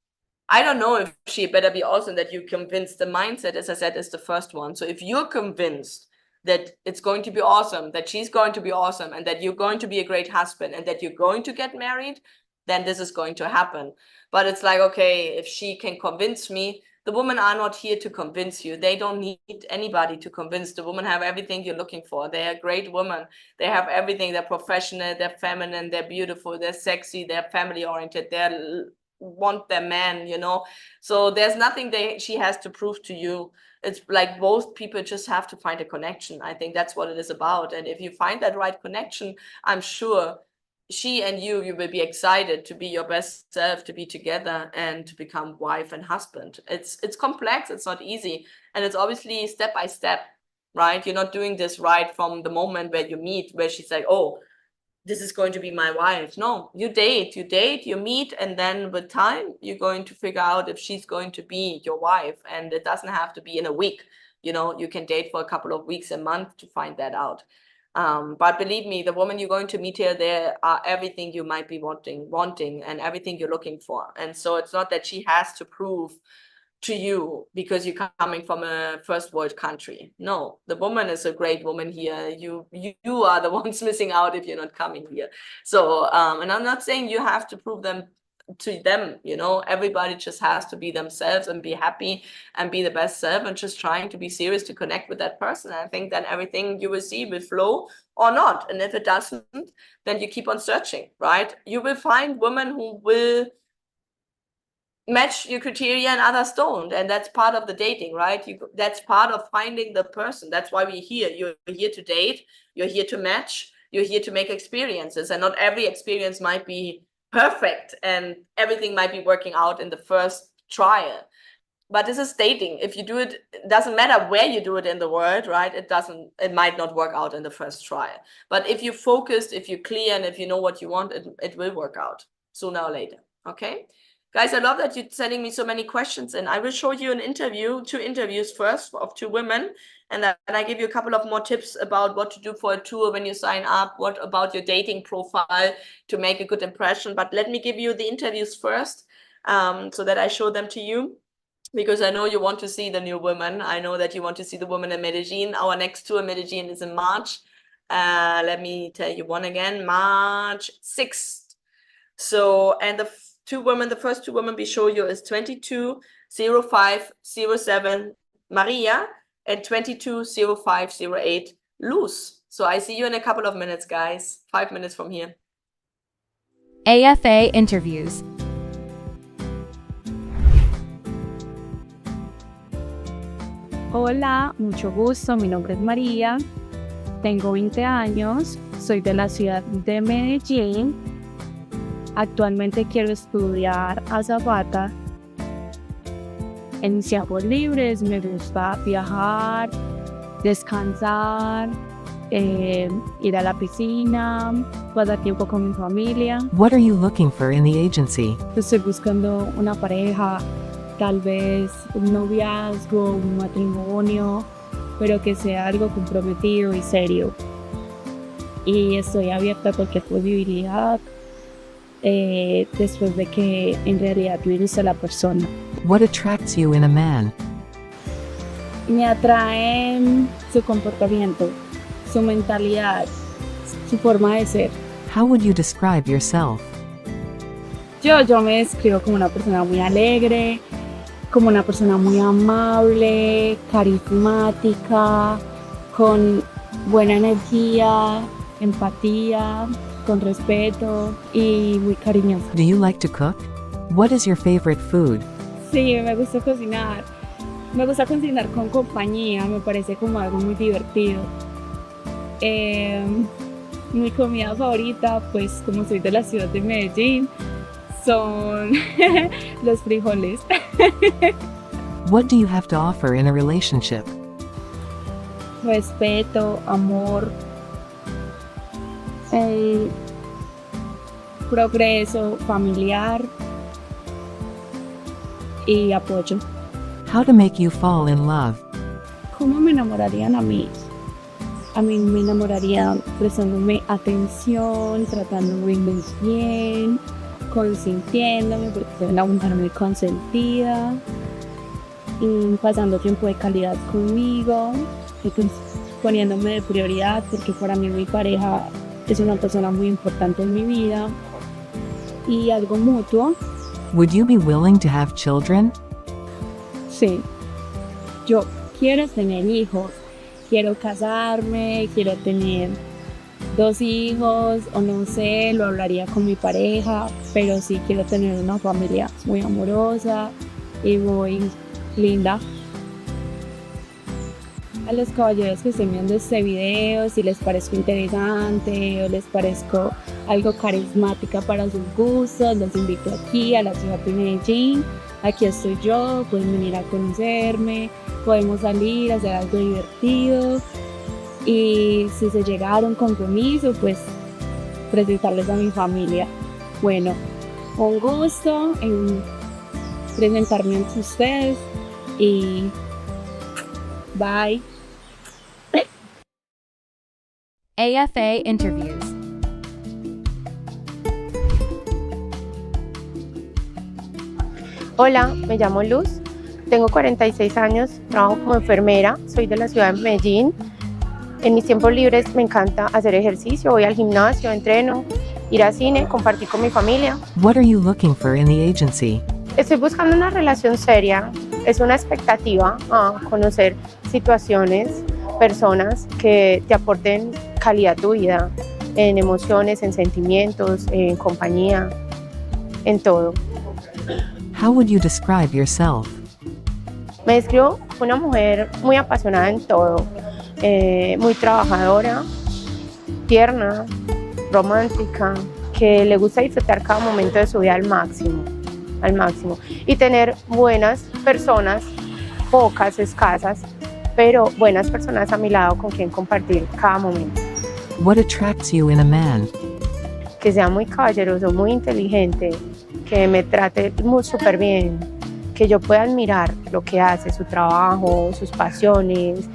I don't know if she better be awesome that you convinced. The mindset, as I said, is the first one. So if you're convinced that it's going to be awesome, that she's going to be awesome, and that you're going to be a great husband, and that you're going to get married, then this is going to happen. But it's like, okay, if she can convince me, the women are not here to convince you. They don't need anybody to convince. The women have everything you're looking for. They are great women. They have everything. They're professional, they're feminine, they're beautiful, they're sexy, they're family-oriented, they're want their man, you know. So there's nothing she has to prove to you. It's like both people just have to find a connection. I think that's what it is about. And if you find that right connection, I'm sure she and you will be excited to be your best self, to be together and to become wife and husband. It's complex, it's not easy. And it's obviously step by step, right? You're not doing this right from the moment where you meet, where she's like, oh, this is going to be my wife. No, you date, you meet, and then with time, you're going to figure out if she's going to be your wife. And it doesn't have to be in a week. You know, you can date for a couple of weeks, a month to find that out. But believe me, the woman you're going to meet here, there are everything you might be wanting and everything you're looking for. And so it's not that she has to prove to you because you're coming from a first world country. No, the woman is a great woman here. You are the ones missing out if you're not coming here. So, and I'm not saying you have to prove to them, you know, everybody just has to be themselves and be happy and be the best self and just trying to be serious to connect with that person. I think then everything you will see will flow or not. And if it doesn't, then you keep on searching, right? You will find women who will match your criteria and others don't, and that's part of the dating, right? That's part of finding the person. That's why we're here. You're here to date, you're here to match, you're here to make experiences, and not every experience might be perfect and everything might be working out in the first trial. But this is dating. If you do it, it doesn't matter where you do it in the world, right? It might not work out in the first trial. But if you're focused, if you're clear, and if you know what you want, it will work out sooner or later. Okay? Guys, I love that you're sending me so many questions, and I will show you two interviews first of two women, and then I give you a couple of more tips about what to do for a tour when you sign up, what about your dating profile to make a good impression. But let me give you the interviews first, so that I show them to you, because I know you want to see the new women. I know that you want to see the woman in Medellin. Our next tour in Medellin is in March. Let me tell you one again, March 6th. So, and the first two women we show you is 220507 Maria and 220508 Luz. So I see you in a couple of minutes, guys. 5 minutes from here. AFA interviews. Hola, mucho gusto, mi nombre es María, tengo 20 años, soy de la ciudad de Medellín. Actualmente quiero estudiar azafata. En mis tiempos libres me gusta viajar, descansar, ir a la piscina, pasar tiempo con mi familia. What are you looking for in the agency? Estoy buscando una pareja, tal vez un noviazgo, un matrimonio, pero que sea algo comprometido y serio. Y estoy abierta a cualquier posibilidad. Después de que en realidad me gusta la persona. What attracts you in a man? Me atrae su comportamiento, su mentalidad, su forma de ser. How would you describe yourself? Yo me describo como una persona muy alegre, como una persona muy amable, carismática, con buena energía, empatía, con respeto y muy cariñosa. Do you like to cook? What is your favorite food? Sí, me gusta cocinar. Me gusta cocinar con compañía, me parece como algo muy divertido. Mi comida favorita, pues como soy de la ciudad de Medellín, son los frijoles. What do you have to offer in a relationship? Respeto, amor, progreso familiar y apoyo. How to make you fall in love? ¿Cómo me enamorarían a mí? A mí me enamorarían prestándome atención, tratándome bien, consintiéndome, porque soy una mujer muy consentida, y pasando tiempo de calidad conmigo, y pues poniéndome de prioridad, porque para mí mi pareja es una persona muy importante en mi vida, y algo mutuo. Would you be willing to have children? Sí, yo quiero tener hijos, quiero casarme, quiero tener 2 hijos, o no sé, lo hablaría con mi pareja, pero sí quiero tener una familia muy amorosa y muy linda. A los caballeros que estén viendo este video, si les parezco interesante o les parezco algo carismática para sus gustos, los invito aquí a la ciudad de Medellín. Aquí estoy yo, pueden venir a conocerme, podemos salir a hacer algo divertido, y si se llegara a un compromiso, pues presentarles a mi familia. Bueno, un gusto en presentarme ante ustedes y bye. AFA Interviews. Hola, me llamo Luz, tengo 46 años, trabajo como enfermera, soy de la ciudad de Medellín. En mis tiempos libres me encanta hacer ejercicio, voy al gimnasio, entreno, ir al cine, compartir con mi familia. What are you looking for in the agency? Estoy buscando una relación seria, es una expectativa a conocer situaciones, personas que te aporten calidad a tu vida, en emociones, en sentimientos, en compañía, en todo. How would you describe yourself? Me describo como una mujer muy apasionada en todo, muy trabajadora, tierna, romántica, que le gusta disfrutar cada momento de su vida al máximo, y tener buenas personas, pocas, escasas, pero buenas personas a mi lado con quien compartir cada momento. What attracts you in a man? Que sea muy caballeroso, muy inteligente, que me trate súper bien, que yo pueda admirar lo que hace, su trabajo, sus pasiones,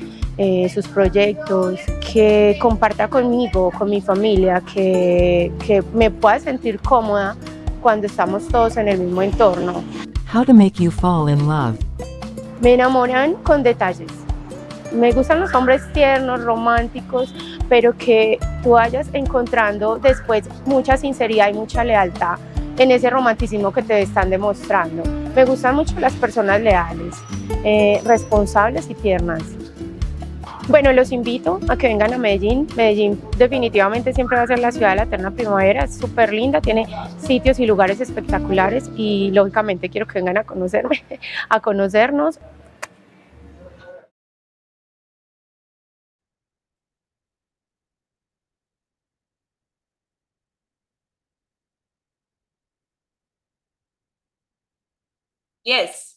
sus proyectos, que comparta conmigo, con mi familia, que me pueda sentir cómoda cuando estamos todos en el mismo entorno. How to make you fall in love? Me enamoran con detalles. Me gustan los hombres tiernos, románticos, pero que tú vayas encontrando después mucha sinceridad y mucha lealtad en ese romanticismo que te están demostrando. Me gustan mucho las personas leales, responsables y tiernas. Bueno, los invito a que vengan a Medellín. Medellín definitivamente siempre va a ser la ciudad de la eterna primavera, es súper linda, tiene sitios y lugares espectaculares y lógicamente quiero que vengan a conocerme, a conocernos. Yes.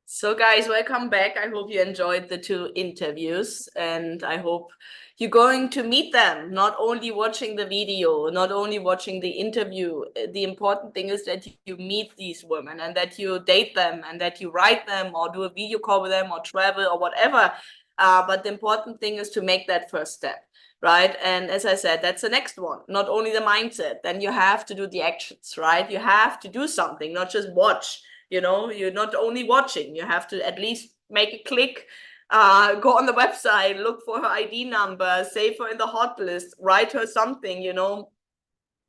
So guys, welcome back. I hope you enjoyed the 2 interviews, and I hope you're going to meet them, not only watching the video, not only watching the interview. The important thing is that you meet these women and that you date them and that you write them or do a video call with them or travel or whatever. But the important thing is to make that first step, right? And as I said, that's the next one. Not only the mindset, then you have to do the actions, right? You have to do something, not just watch. You know, you're not only watching, you have to at least make a click, go on the website, look for her ID number, save her in the hot list, write her something, you know,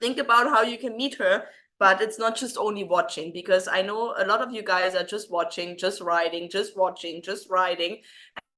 think about how you can meet her but it's not just only watching, because I know a lot of you guys are just watching, just writing, just watching, just writing.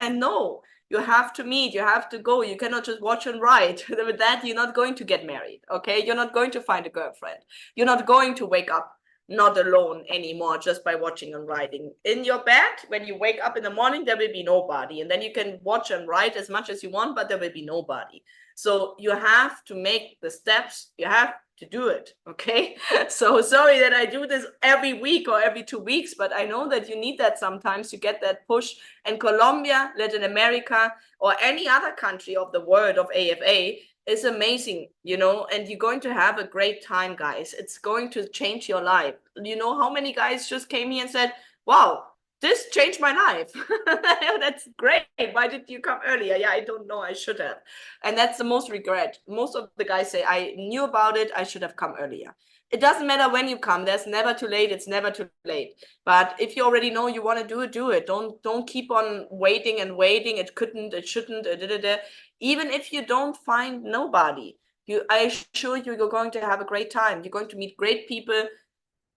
And no, you have to meet, you have to go. You cannot just watch and write. With that, you're not going to get married, okay? You're not going to find a girlfriend. You're not going to wake up not alone anymore just by watching and writing. In your bed, when you wake up in the morning, there will be nobody. And then you can watch and write as much as you want, but there will be nobody. So you have to make the steps. You have to do it, okay? So sorry that I do this every week or every 2 weeks, but I know that you need that sometimes to get that push. And Colombia, Latin America, or any other country of the world of AFA is amazing, you know, and you're going to have a great time, guys. It's going to change your life. You know how many guys just came here and said, wow, this changed my life. That's great. Why did you come earlier? Yeah, I don't know. I should have. And that's the most regret. Most of the guys say, I knew about it. I should have come earlier. It doesn't matter when you come. There's never too late. It's never too late. But if you already know you want to do it, do it. Don't keep on waiting and waiting. It couldn't, it shouldn't, even if you don't find nobody, I assure you, you're going to have a great time. You're going to meet great people,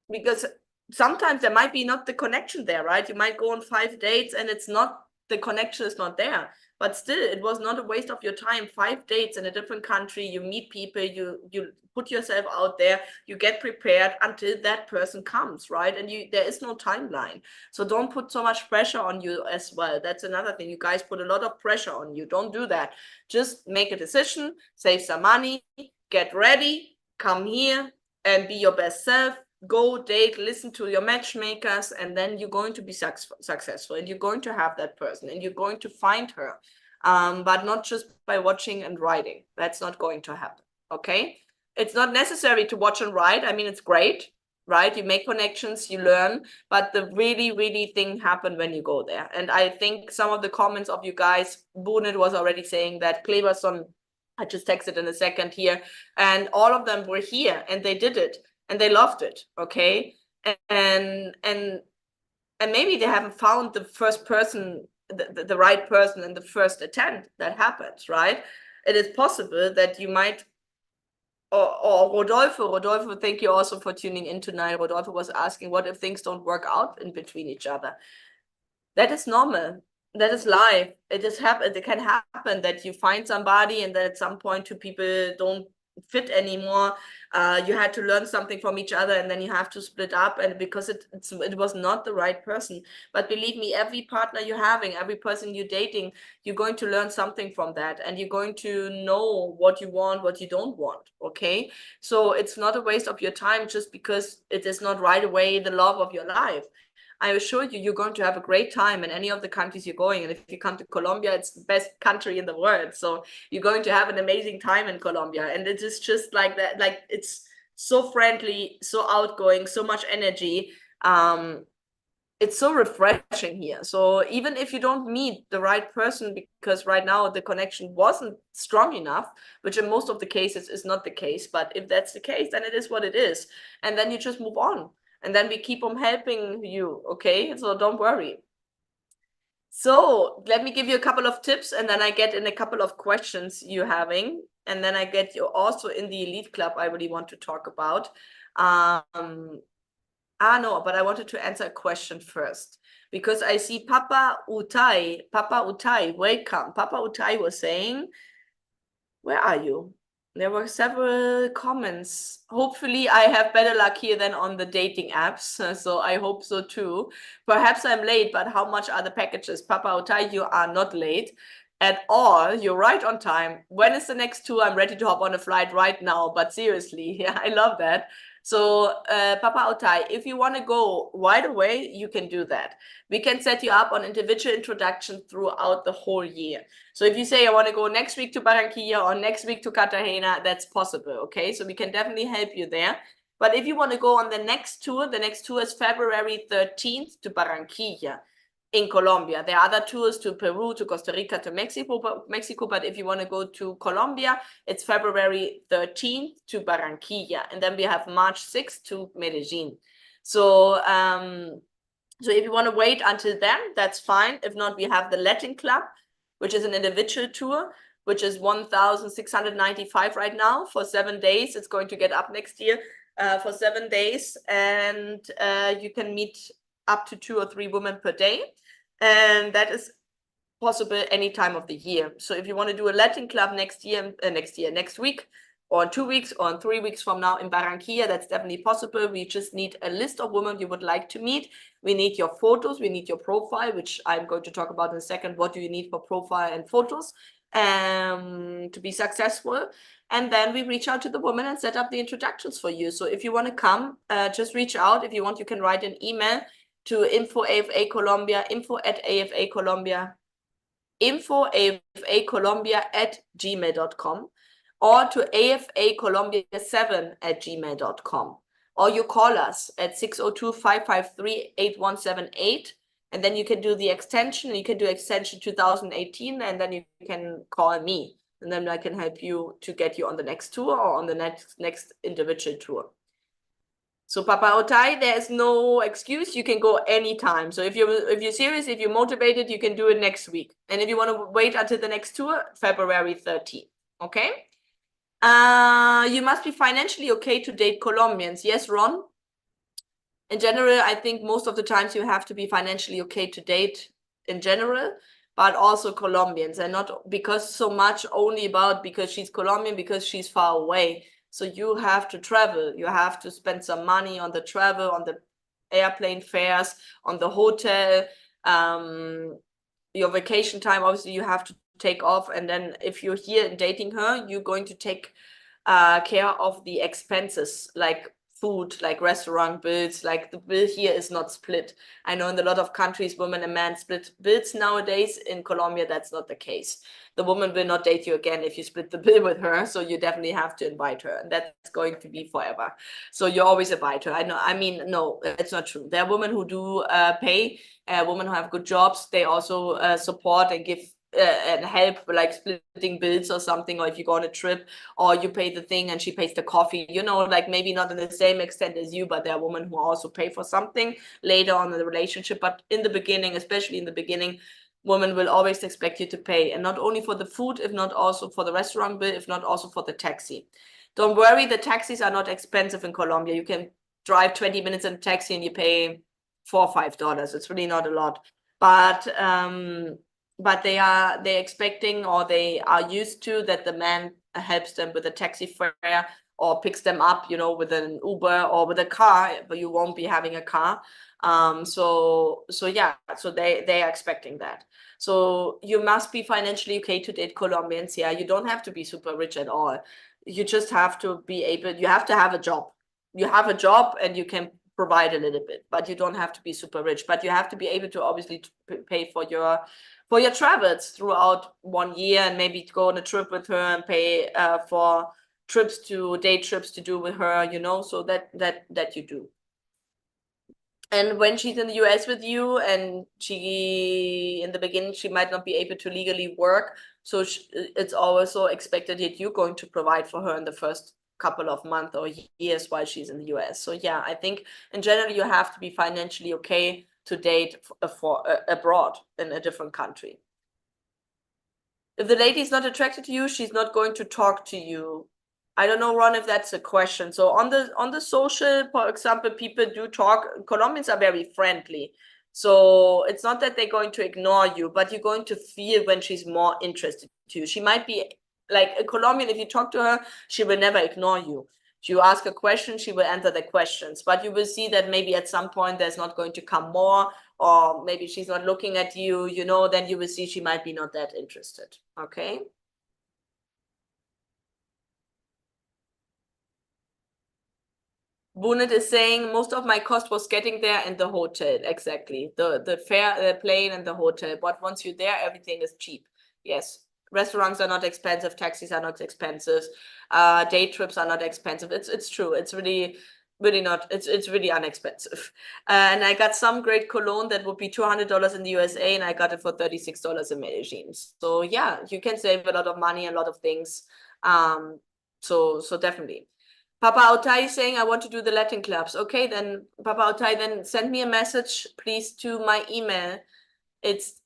because sometimes there might be not the connection there, right? You might go on 5 dates and it's not, the connection is not there. But still, it was not a waste of your time. 5 dates in a different country, you meet people, you put yourself out there, you get prepared until that person comes, right? And there is no timeline. So don't put so much pressure on you as well. That's another thing. You guys put a lot of pressure on you. Don't do that. Just make a decision, save some money, get ready, come here and be your best self. Go date, listen to your matchmakers, and then you're going to be successful, and you're going to have that person, and you're going to find her, but not just by watching and writing. That's not going to happen, okay? It's not necessary to watch and write. I mean, it's great, right? You make connections, you learn, but the really thing happen when you go there. And I think some of the comments of you guys, Bunit was already saying that, Kleberson, I just texted in a second here, and all of them were here, and they did it. And they loved it, okay? And maybe they haven't found the first person, the right person in the first attempt. That happens, right? It is possible that you might, or Rodolfo, thank you also for tuning in tonight. Rodolfo was asking, what if things don't work out in between each other? That is normal. That is life. It can happen that you find somebody and then at some point two people don't fit anymore. You had to learn something from each other, and then you have to split up, and because it was not the right person. But believe me, every partner you're having, every person you're dating, you're going to learn something from that, and you're going to know what you want, what you don't want, okay? So it's not a waste of your time just because it is not right away the love of your life. I assure you, you're going to have a great time in any of the countries you're going. And if you come to Colombia, it's the best country in the world. So you're going to have an amazing time in Colombia. And it is just like that. Like, it's so friendly, so outgoing, so much energy. It's so refreshing here. So even if you don't meet the right person, because right now the connection wasn't strong enough, which in most of the cases is not the case. But if that's the case, then it is what it is. And then you just move on. And then we keep on helping you, okay? So don't worry. So let me give you a couple of tips, and then I get in a couple of questions you're having. And then I get you also in the elite club I really want to talk about. No, but I wanted to answer a question first, because I see Papa Utai, welcome. Papa Utai was saying, where are you? There were several comments. Hopefully I have better luck here than on the dating apps. So I hope so too. Perhaps I'm late, but how much are the packages? Papa Utai, you are not late at all. You're right on time. When is the next tour? I'm ready to hop on a flight right now. But seriously, yeah, I love that. So Papa Utai, if you want to go right away, you can do that. We can set you up on individual introduction throughout the whole year. So if you say, I want to go next week to Barranquilla or next week to Cartagena, that's possible, okay? So we can definitely help you there. But if you want to go on the next tour is February 13th to Barranquilla in Colombia. There are other tours to Peru, to Costa Rica, to Mexico, but if you want to go to Colombia, it's February 13th to Barranquilla. And then we have March 6th to Medellin. So, so if you want to wait until then, that's fine. If not, we have the Latin Club, which is an individual tour, which is 1,695 right now for 7 days. It's going to get up next year. for 7 days, and you can meet up to 2 or 3 women per day, and that is possible any time of the year. So if you want to do a Latin club next week, or in 2 weeks, or in 3 weeks from now in Barranquilla, that's definitely possible. We just need a list of women you would like to meet. We need your photos, we need your profile, which I'm going to talk about in a second. What do you need for profile and photos to be successful? And then we reach out to the woman and set up the introductions for you. So if you want to come, just reach out. If you want, you can write an email to info@afacolombia, info@afacolombia@gmail.com, or to afacolombia7@gmail.com, or you call us at 602-553-8178, and then you can do the extension. You can do extension 2018, and then you can call me, and then I can help you to get you on the next tour or on the next individual tour. So Papa Otai, there is no excuse. You can go anytime. So if you're serious, if you're motivated, you can do it next week. And if you want to wait until the next tour, February 13th. Okay. You must be financially okay to date Colombians. Yes, Ron? In general, I think most of the times you have to be financially okay to date in general, but also Colombians, and not because so much only about because she's Colombian, because she's far away. So you have to travel. You have to spend some money on the travel, on the airplane fares, on the hotel, your vacation time. Obviously, you have to take off. And then if you're here and dating her, you're going to take care of the expenses, like food, like restaurant bills. Like the bill here is not split. I know in a lot of countries, women and men split bills nowadays. In Colombia, that's not the case. The woman will not date you again if you split the bill with her. So you definitely have to invite her, and that's going to be forever. So you always invite her. No, it's not true. There are women who do pay, women who have good jobs. They also support and give and help, like splitting bills or something, or if you go on a trip, or you pay the thing and she pays the coffee, like maybe not in the same extent as you, but there are women who also pay for something later on in the relationship. But in the beginning, especially in the beginning, women will always expect you to pay, and not only for the food, if not also for the restaurant bill, if not also for the taxi. Don't worry, the taxis are not expensive in Colombia. You can drive 20 minutes in a taxi and you pay $4 or $5. It's really not a lot, but they're expecting, or they are used to, that the man helps them with a taxi fare or picks them up, with an Uber or with a car, but you won't be having a car. So they are expecting that. So you must be financially okay to date Colombians. Yeah, you don't have to be super rich at all. You just have to you have to have a job. You have a job and you can provide a little bit, but you don't have to be super rich. But you have to be able to obviously pay for your travels throughout 1 year, and maybe go on a trip with her and pay for day trips to do with her, so that you do. And when she's in the US with you, and in the beginning, she might not be able to legally work. So it's also expected that you're going to provide for her in the first couple of months or years while she's in the US. So yeah, I think in general, you have to be financially okay to date abroad in a different country. If the lady is not attracted to you, she's not going to talk to you. I don't know, Ron, if that's a question. So on the social, for example, people do talk. Colombians are very friendly. So it's not that they're going to ignore you, but you're going to feel when she's more interested to you. She might be like a Colombian. If you talk to her, she will never ignore you. If you ask a question, she will answer the questions. But you will see that maybe at some point there's not going to come more, or maybe she's not looking at you, then you will see she might be not that interested. Okay. Bunit is saying most of my cost was getting there and the hotel. Exactly. The fare, the plane and the hotel. But once you're there, everything is cheap. Yes. Restaurants are not expensive. Taxis are not expensive. Day trips are not expensive. It's true. It's really not. It's really inexpensive. And I got some great cologne that would be $200 in the USA, and I got it for $36 in Medellin. So yeah, you can save a lot of money, a lot of things. So definitely. Papa Otai is saying, I want to do the Latin clubs. Okay, then Papa Otai, then send me a message, please, to my email. It's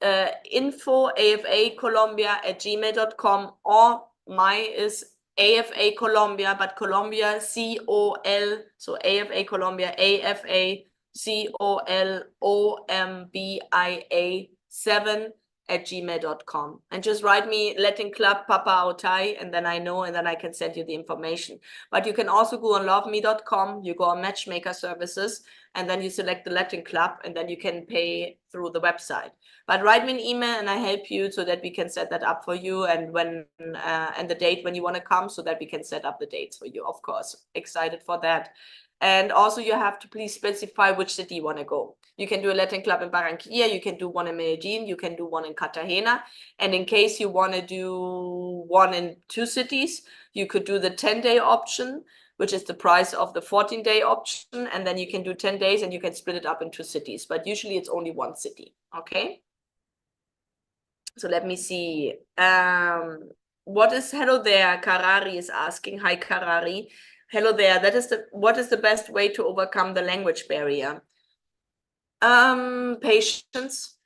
info@afacolombia@gmail.com, or my is AFA Colombia, but Colombia C-O-L, so AFA Colombia, AFA COLOMBIA 7@gmail.com, and just write me Latin Club Papa Autai, and then I know, and then I can send you the information. But you can also go on loveme.com, you go on matchmaker services, and then you select the Latin Club, and then you can pay through the website. But write me an email and I help you so that we can set that up for you, and when and the date when you want to come, so that we can set up the dates for you, of course. Excited for that. And also you have to please specify which city you want to go. You can do a Latin club in Barranquilla, you can do one in Medellin, you can do one in Cartagena. And in case you want to do one in 2 cities, you could do the 10-day option, which is the price of the 14-day option. And then you can do 10 days and you can split it up in 2 cities. But usually it's only 1 city, okay? So let me see. Hello there, Karari is asking. Hi, Karari. Hello there. What is the best way to overcome the language barrier? Patience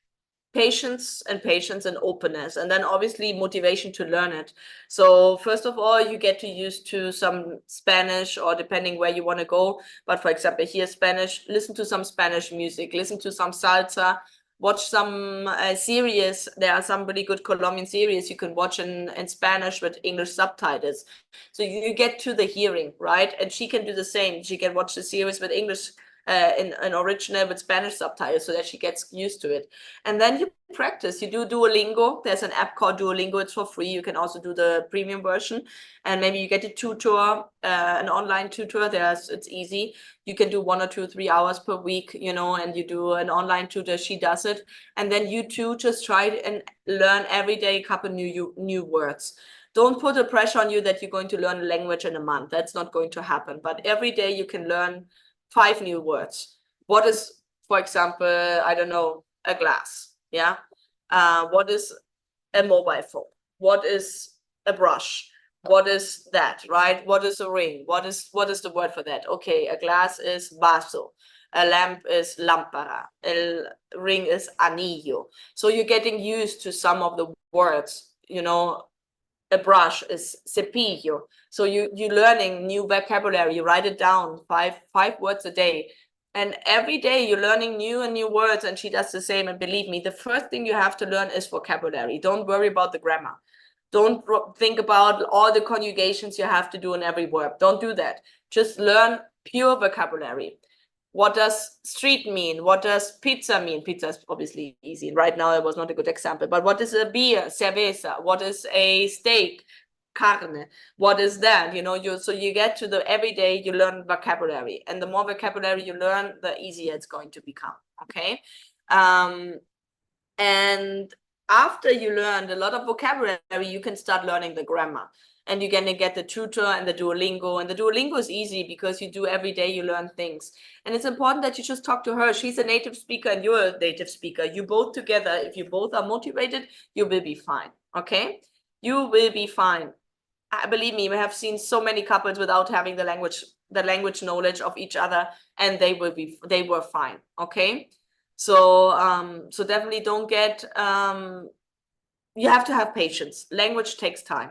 and openness, and then obviously motivation to learn it. So first of all, you get to use to some Spanish, or depending where you want to go. But for example, here Spanish, listen to some Spanish music, listen to some salsa, watch some series. There are some really good Colombian series you can watch in Spanish with English subtitles. So you get to the hearing, right? And she can do the same. She can watch the series with English in an original with Spanish subtitles, so that she gets used to it. And then you practice. You do Duolingo. There's an app called Duolingo. It's for free. You can also do the premium version, and maybe you get a tutor, an online tutor. It's easy. You can do 1 or 2 or 3 hours per week, you know, and you do an online tutor. She does it, and then you too just try and learn every day a couple new words. Don't put a pressure on you that you're going to learn a language in a month. That's not going to happen. But every day you can learn 5 new words. What is, for example, I don't know, a glass? Yeah. What is a mobile phone? What is a brush? What is that, right? What is a ring? What is the word for that? Okay, a glass is vaso. A lamp is lámpara. A ring is anillo. So you're getting used to some of the words, you know. A brush is cepillo. So you're learning new vocabulary. You write it down, five words a day. And every day you're learning new words, and she does the same. And believe me, the first thing you have to learn is vocabulary. Don't worry about the grammar. Don't think about all the conjugations you have to do in every verb. Don't do that. Just learn pure vocabulary. What does street mean? What does pizza mean? Pizza is obviously easy. Right now, it was not a good example. But what is a beer? Cerveza. What is a steak? Carne. What is that? You know, so you get to the everyday, you learn vocabulary. And the more vocabulary you learn, the easier it's going to become. Okay. And after you learned a lot of vocabulary, you can start learning the grammar. And you're going to get the tutor and the Duolingo. And the Duolingo is easy because you do every day, you learn things. And it's important that you just talk to her. She's a native speaker and you're a native speaker. You both together, if you both are motivated, you will be fine. Okay? You will be fine. Believe me, we have seen so many couples without having the language knowledge of each other, and they were fine. Okay? So definitely don't get, you have to have patience. Language takes time.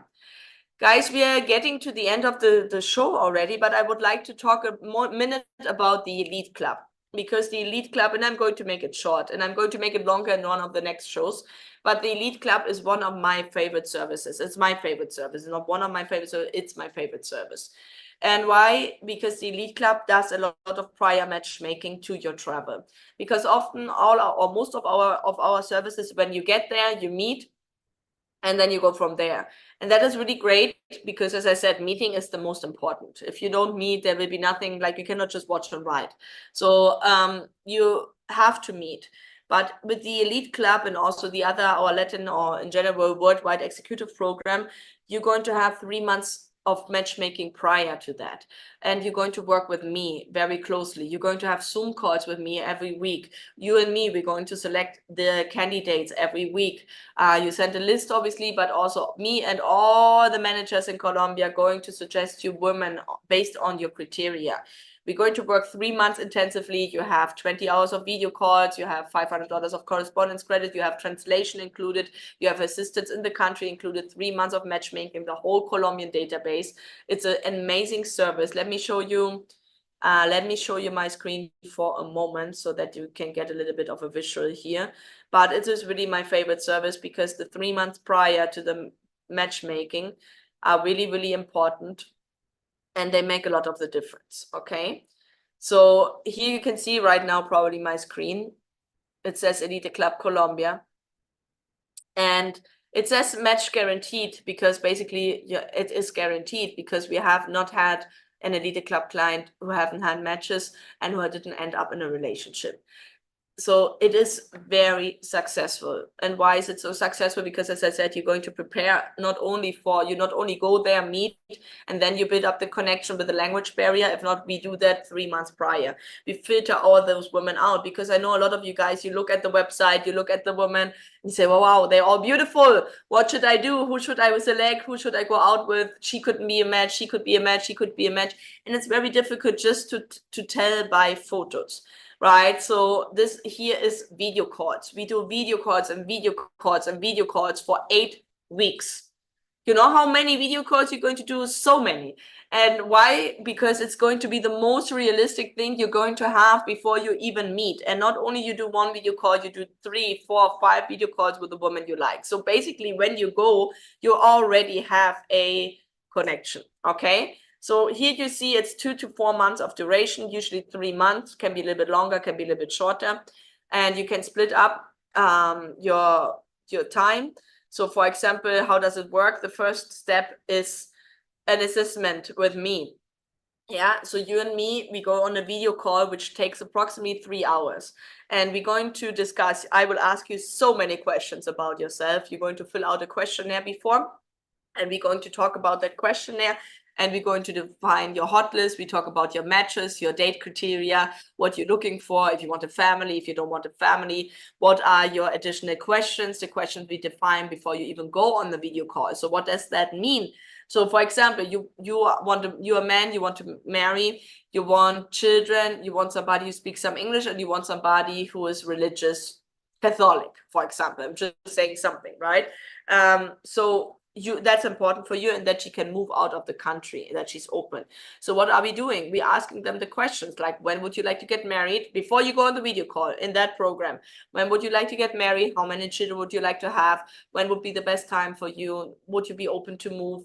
Guys, we are getting to the end of the show already, but I would like to talk a minute about the Elite Club, because the Elite Club, and I'm going to make it short, and I'm going to make it longer in one of the next shows, but the Elite Club is one of my favorite services. It's my favorite service. It's not one of my favorite services, it's my favorite service. And why? Because the Elite Club does a lot of prior matchmaking to your travel. Because often most of our services, when you get there, you meet, and then you go from there. And that is really great because, as I said, meeting is the most important. If you don't meet, there will be nothing, like you cannot just watch and write. So you have to meet. But with the Elite Club and also the other, our Latin or in general worldwide executive program, you're going to have 3 months of matchmaking prior to that. And you're going to work with me very closely. You're going to have Zoom calls with me every week. You and me, we're going to select the candidates every week. You send a list, obviously, but also me and all the managers in Colombia are going to suggest you women based on your criteria. We're going to work 3 months intensively. You have 20 hours of video calls. You have $500 of correspondence credit. You have translation included. You have assistance in the country included, 3 months of matchmaking, the whole Colombian database. It's an amazing service. Let me show you my screen for a moment so that you can get a little bit of a visual here. But it is really my favorite service because the 3 months prior to the matchmaking are really, really important. And they make a lot of the difference, okay? So here you can see right now probably my screen. It says Elite Club Colombia. And it says match guaranteed because basically it is guaranteed because we have not had an Elite Club client who haven't had matches and who didn't end up in a relationship. So it is very successful. And why is it so successful? Because as I said, you're going to prepare you not only go there, meet, and then you build up the connection with the language barrier. If not, we do that 3 months prior. We filter all those women out because I know a lot of you guys, you look at the website, you look at the women, and you say, well, wow, they're all beautiful. What should I do? Who should I select? Who should I go out with? She couldn't be a match. She could be a match. She could be a match. And it's very difficult just to tell by photos. Right, so this here is video calls. We do video calls and video calls and video calls for 8 weeks. You know how many video calls you're going to do? So many. And why? Because it's going to be the most realistic thing you're going to have before you even meet. And not only you do 1 video call, you do 3, 4, 5 video calls with the woman you like. So basically when you go, you already have a connection, okay? So here you see it's 2 to 4 months of duration, usually 3 months, can be a little bit longer, can be a little bit shorter. And you can split up your time. So for example, how does it work? The first step is an assessment with me. Yeah, so you and me, we go on a video call, which takes approximately 3 hours. And we're going to discuss, I will ask you so many questions about yourself. You're going to fill out a questionnaire before, and we're going to talk about that questionnaire. And we're going to define your hot list. We talk about your matches, your date criteria, what you're looking for, if you want a family, if you don't want a family, what are your additional questions, the questions we define before you even go on the video call. So what does that mean? So for example, you're a man, you want to marry, you want children, you want somebody who speaks some English, and you want somebody who is religious, Catholic, for example. I'm just saying something, right? So that's important for you, and that she can move out of the country, that she's open. So what are we doing? We're asking them the questions like, when would you like to get married? Before you go on the video call in that program, when would you like to get married? How many children would you like to have? When would be the best time for you? Would you be open to move?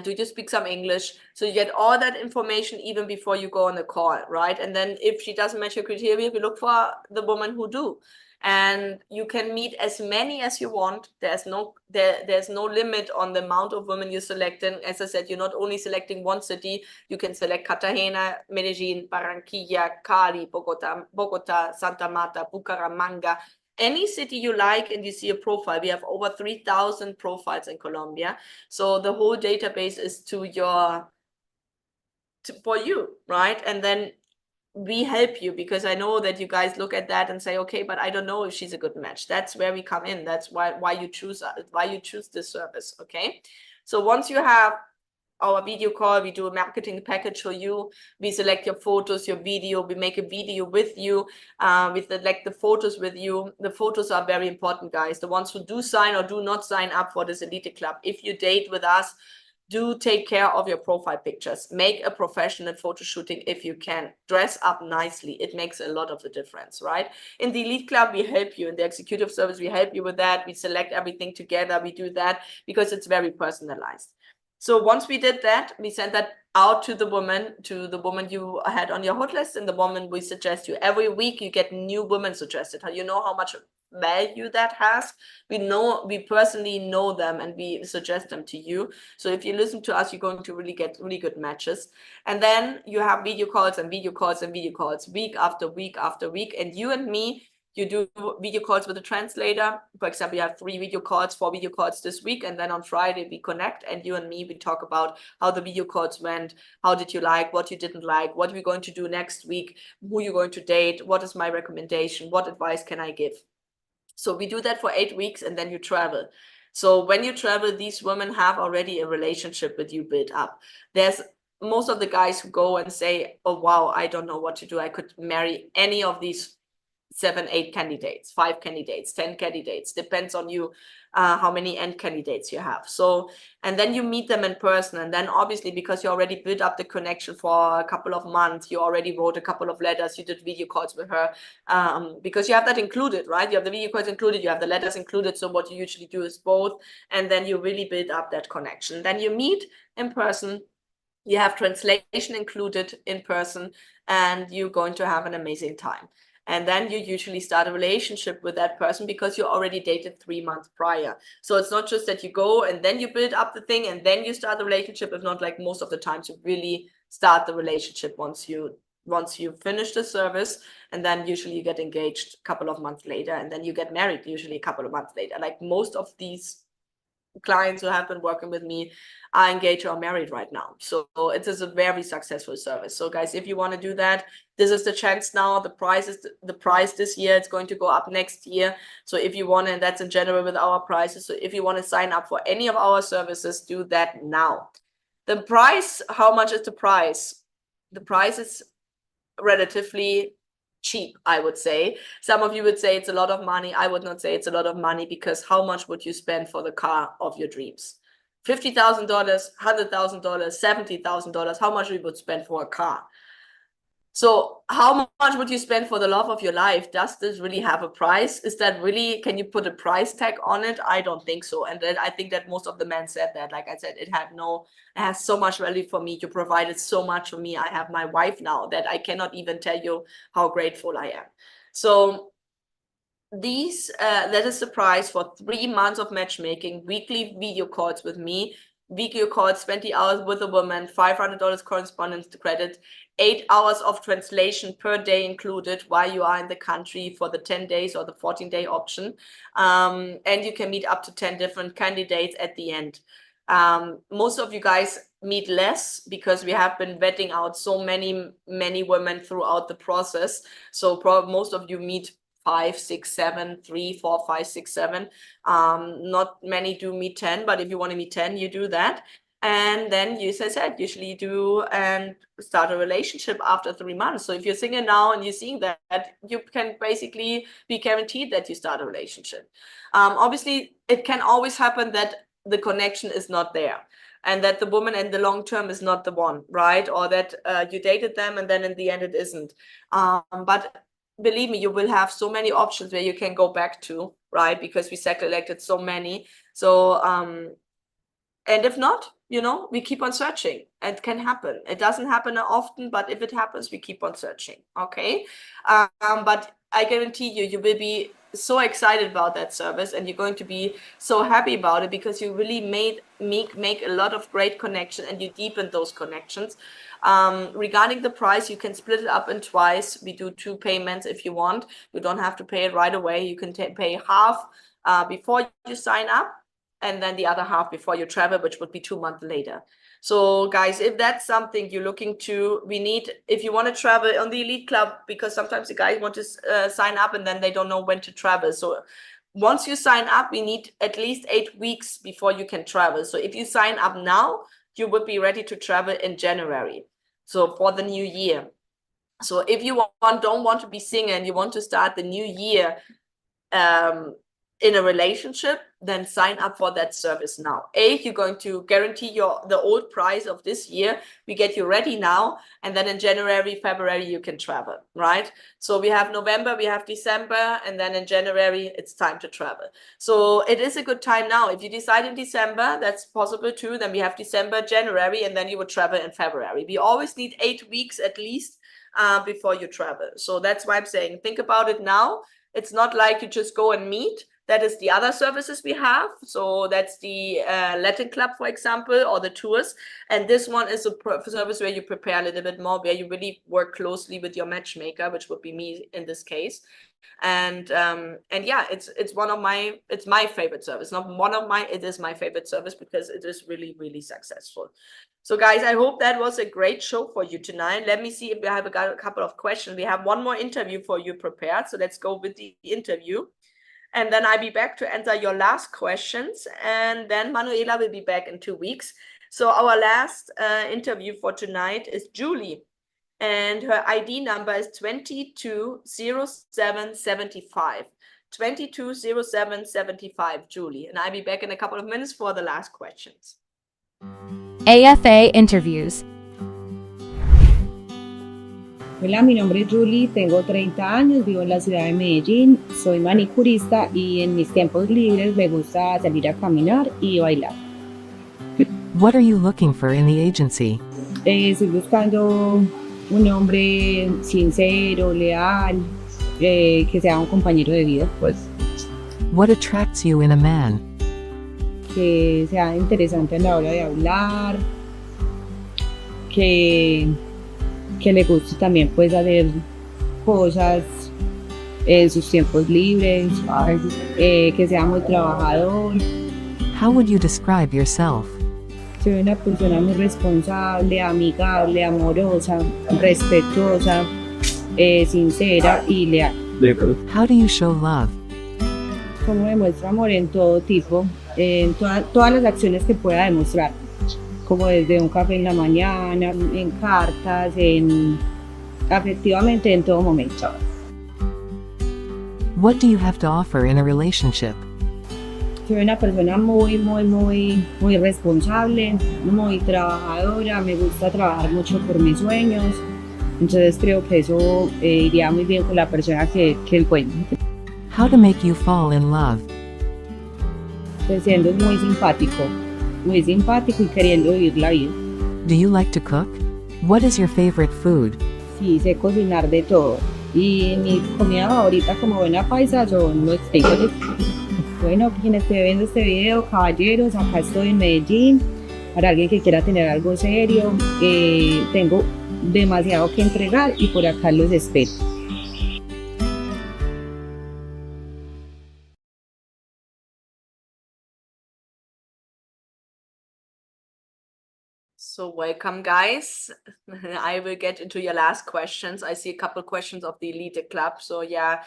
Do you speak some English? So you get all that information even before you go on the call, right? And then if she doesn't match your criteria, we look for the woman who do. And you can meet as many as you want. There's no limit on the amount of women you select. And as I said, you're not only selecting one city, you can select Cartagena, Medellin, Barranquilla, Cali, Bogota, Santa Marta, Bucaramanga, any city you like, and you see a profile. We have over 3,000 profiles in Colombia. So the whole database is for you, right? And then we help you, because I know that you guys look at that and say, okay, but I don't know if she's a good match. That's where we come in. That's why you choose this service, okay? So once you have our video call, we do a marketing package for you. We select your photos, your video. We make a video with you. We select the photos with you. The photos are very important, guys. The ones who do sign or do not sign up for this Elite Club, if you date with us, do take care of your profile pictures. Make a professional photo shooting if you can. Dress up nicely. It makes a lot of the difference, right? In the Elite Club, we help you. In the executive service, we help you with that. We select everything together. We do that because it's very personalized. So once we did that, we sent that out to the woman you had on your hot list, and the woman we suggest you. Every week you get new women suggested. You know how much value that has. We personally know them, and we suggest them to you. So if you listen to us, you're going to really get really good matches. And then you have video calls and video calls and video calls, week after week after week. And you and me, you do video calls with a translator. For example, you have 4 video calls this week, and then on Friday we connect, and you and me, we talk about how the video calls went, how did you like, what you didn't like, what we're going to do next week, who you're going to date, what is my recommendation, what advice can I give. So we do that for 8 weeks, and then you travel. So when you travel, these women have already a relationship with you built up. There's most of the guys who go and say, oh, wow, I don't know what to do. I could marry any of these 7, 8 candidates, 5 candidates, 10 candidates, depends on you, how many end candidates you have. So, and then you meet them in person. And then obviously, because you already built up the connection for a couple of months, you already wrote a couple of letters, you did video calls with her, because you have that included, right? You have the video calls included, you have the letters included. So what you usually do is both. And then you really build up that connection. Then you meet in person. You have translation included in person, and you're going to have an amazing time. And then you usually start a relationship with that person because you already dated 3 months prior. So it's not just that you go and then you build up the thing and then you start the relationship. If not, like most of the times, you really start the relationship once you finish the service, and then usually you get engaged a couple of months later, and then you get married usually a couple of months later. Like most of these clients who have been working with me are engaged or married right now. So it is a very successful service. So guys, if you want to do that, this is the chance now. The price this year, it's going to go up next year. So if you want, and that's in general with our prices. So if you want to sign up for any of our services, do that now. The price, how much is the price? The price is relatively cheap, I would say. Some of you would say it's a lot of money. I would not say it's a lot of money, because how much would you spend for the car of your dreams? $50,000, $100,000, $70,000. How much you would spend for a car? So how much would you spend for the love of your life? Does this really have a price? Is that really, can you put a price tag on it? I don't think so. And then I think that most of the men said that. Like I said, it has so much value for me. You provided so much for me. I have my wife now that I cannot even tell you how grateful I am. So that is the price for 3 months of matchmaking, weekly video calls with me, video calls, 20 hours with a woman, $500 correspondence credit, 8 hours of translation per day included while you are in the country for the 10 days or the 14-day option. And you can meet up to 10 different candidates at the end. Most of you guys meet less because we have been vetting out so many women throughout the process. So probably most of you meet 5, 6, 7, 3, 4, 5, 6, 7. Not many do meet 10, but if you want to meet 10, you do that. And then, as I said, usually you do and start a relationship after 3 months. So if you're single now and you're seeing that, you can basically be guaranteed that you start a relationship. Obviously, it can always happen that the connection is not there, and that the woman in the long term is not the one, right? Or that you dated them and then in the end it isn't. But believe me, you will have so many options where you can go back to, right? Because we selected so many. So, and if not, we keep on searching. It can happen. It doesn't happen often, but if it happens, we keep on searching, okay? But I guarantee you will be so excited about that service, and you're going to be so happy about it because you really make a lot of great connections, and you deepen those connections. Regarding the price, you can split it up in twice. We do 2 payments if you want. You don't have to pay it right away. You can pay half before you sign up, and then the other half before you travel, which would be 2 months later. So guys, if that's something you're looking to, if you want to travel on the Elite Club, because sometimes the guys want to sign up and then they don't know when to travel. So once you sign up, we need at least 8 weeks before you can travel. So if you sign up now, you would be ready to travel in January. So for the new year. So if you don't want to be single and you want to start the new year in a relationship, then sign up for that service now. You're going to guarantee the old price of this year. We get you ready now, and then in January, February, you can travel, right? So we have November, we have December, and then in January, it's time to travel. So it is a good time now. If you decide in December, that's possible too. Then we have December, January, and then you would travel in February. We always need 8 weeks at least before you travel. So that's why I'm saying, think about it now. It's not like you just go and meet. That is the other services we have. So that's the Latin Club, for example, or the tours. And this one is a service where you prepare a little bit more, where you really work closely with your matchmaker, which would be me in this case. And yeah, it's my favorite service. It is my favorite service because it is really, really successful. So guys, I hope that was a great show for you tonight. Let me see if we have a couple of questions. We have one more interview for you prepared. So let's go with the interview. And then I'll be back to answer your last questions. And then Manuela will be back in 2 weeks. So our last interview for tonight is Julie, and her ID number is 220775. 220775, Julie. And I'll be back in a couple of minutes for the last questions. AFA Interviews. Hola, mi nombre es Julie, tengo 30 años, vivo en la ciudad de Medellín, soy manicurista y en mis tiempos libres me gusta salir a caminar y bailar. What are you looking for in the agency? Estoy buscando un hombre sincero, leal, que sea un compañero de vida, pues, What attracts you in a man? que sea interesante a la hora de hablar, que le guste también pues hacer cosas en sus tiempos libres, que sea muy trabajador. How would you describe yourself? Soy una persona muy responsable, amigable, amorosa, respetuosa, sincera y leal. How do you show love? Como demuestro amor en todo tipo, en todas las acciones que pueda demostrar, como desde un café en la mañana, en cartas, afectivamente en todo momento. What do you have to offer in a relationship? Soy una persona muy responsable, muy trabajadora, me gusta trabajar mucho por mis sueños, entonces creo que eso iría muy bien con la persona que encuentre. How to make you fall in love? Pues siendo muy simpático y queriendo vivir la vida. Do you like to cook? What is your favorite food? Sí, sé cocinar de todo y mi comida favorita como buena paisa son los frijoles. Bueno, quien esté viendo este video, caballeros, acá estoy en Medellín, para alguien que quiera tener algo serio, tengo demasiado que entregar y por acá los espero. So welcome, guys. I will get into your last questions. I see a couple questions of the Elite Club. So yeah,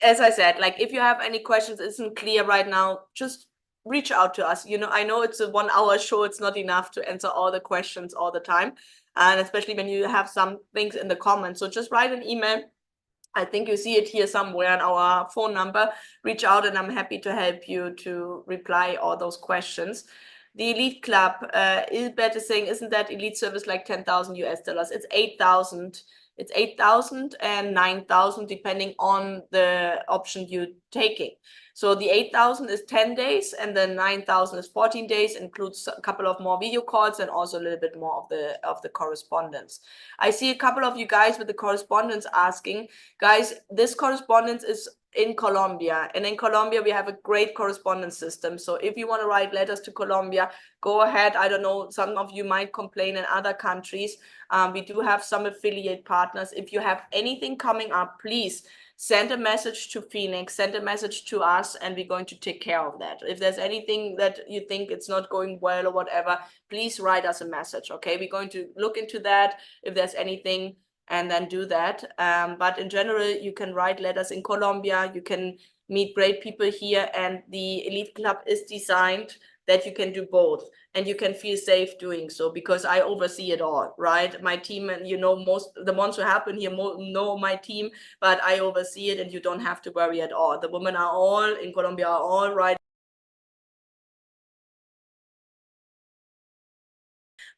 as I said, like if you have any questions, isn't clear right now, just reach out to us. You know, I know it's a 1 hour show. It's not enough to answer all the questions all the time. And especially when you have some things in the comments. So just write an email. I think you see it here somewhere on our phone number. Reach out and I'm happy to help you to reply all those questions. The Elite Club, is better saying, isn't that Elite service like 10,000 US dollars? It's 8,000. It's 8,000 and 9,000 depending on the option you're taking. So the 8,000 is 10 days and then 9,000 is 14 days, includes a couple of more video calls and also a little bit more of the correspondence. I see a couple of you guys with the correspondence asking, guys, this correspondence is in Colombia, and in Colombia we have a great correspondence system. So if you want to write letters to Colombia, go ahead. I don't know, some of you might complain in other countries. We do have some affiliate partners. If you have anything coming up, please send a message to Phoenix, send a message to us, and we're going to take care of that. If there's anything that you think it's not going well or whatever, please write us a message, okay? We're going to look into that if there's anything, and then do that. But in general, you can write letters in Colombia, you can meet great people here, and the Elite Club is designed that you can do both and you can feel safe doing so, because I oversee it all, right? My team, and you know, most the ones who happen here know my team, but I oversee it and you don't have to worry at all. The women are all in Colombia are all right,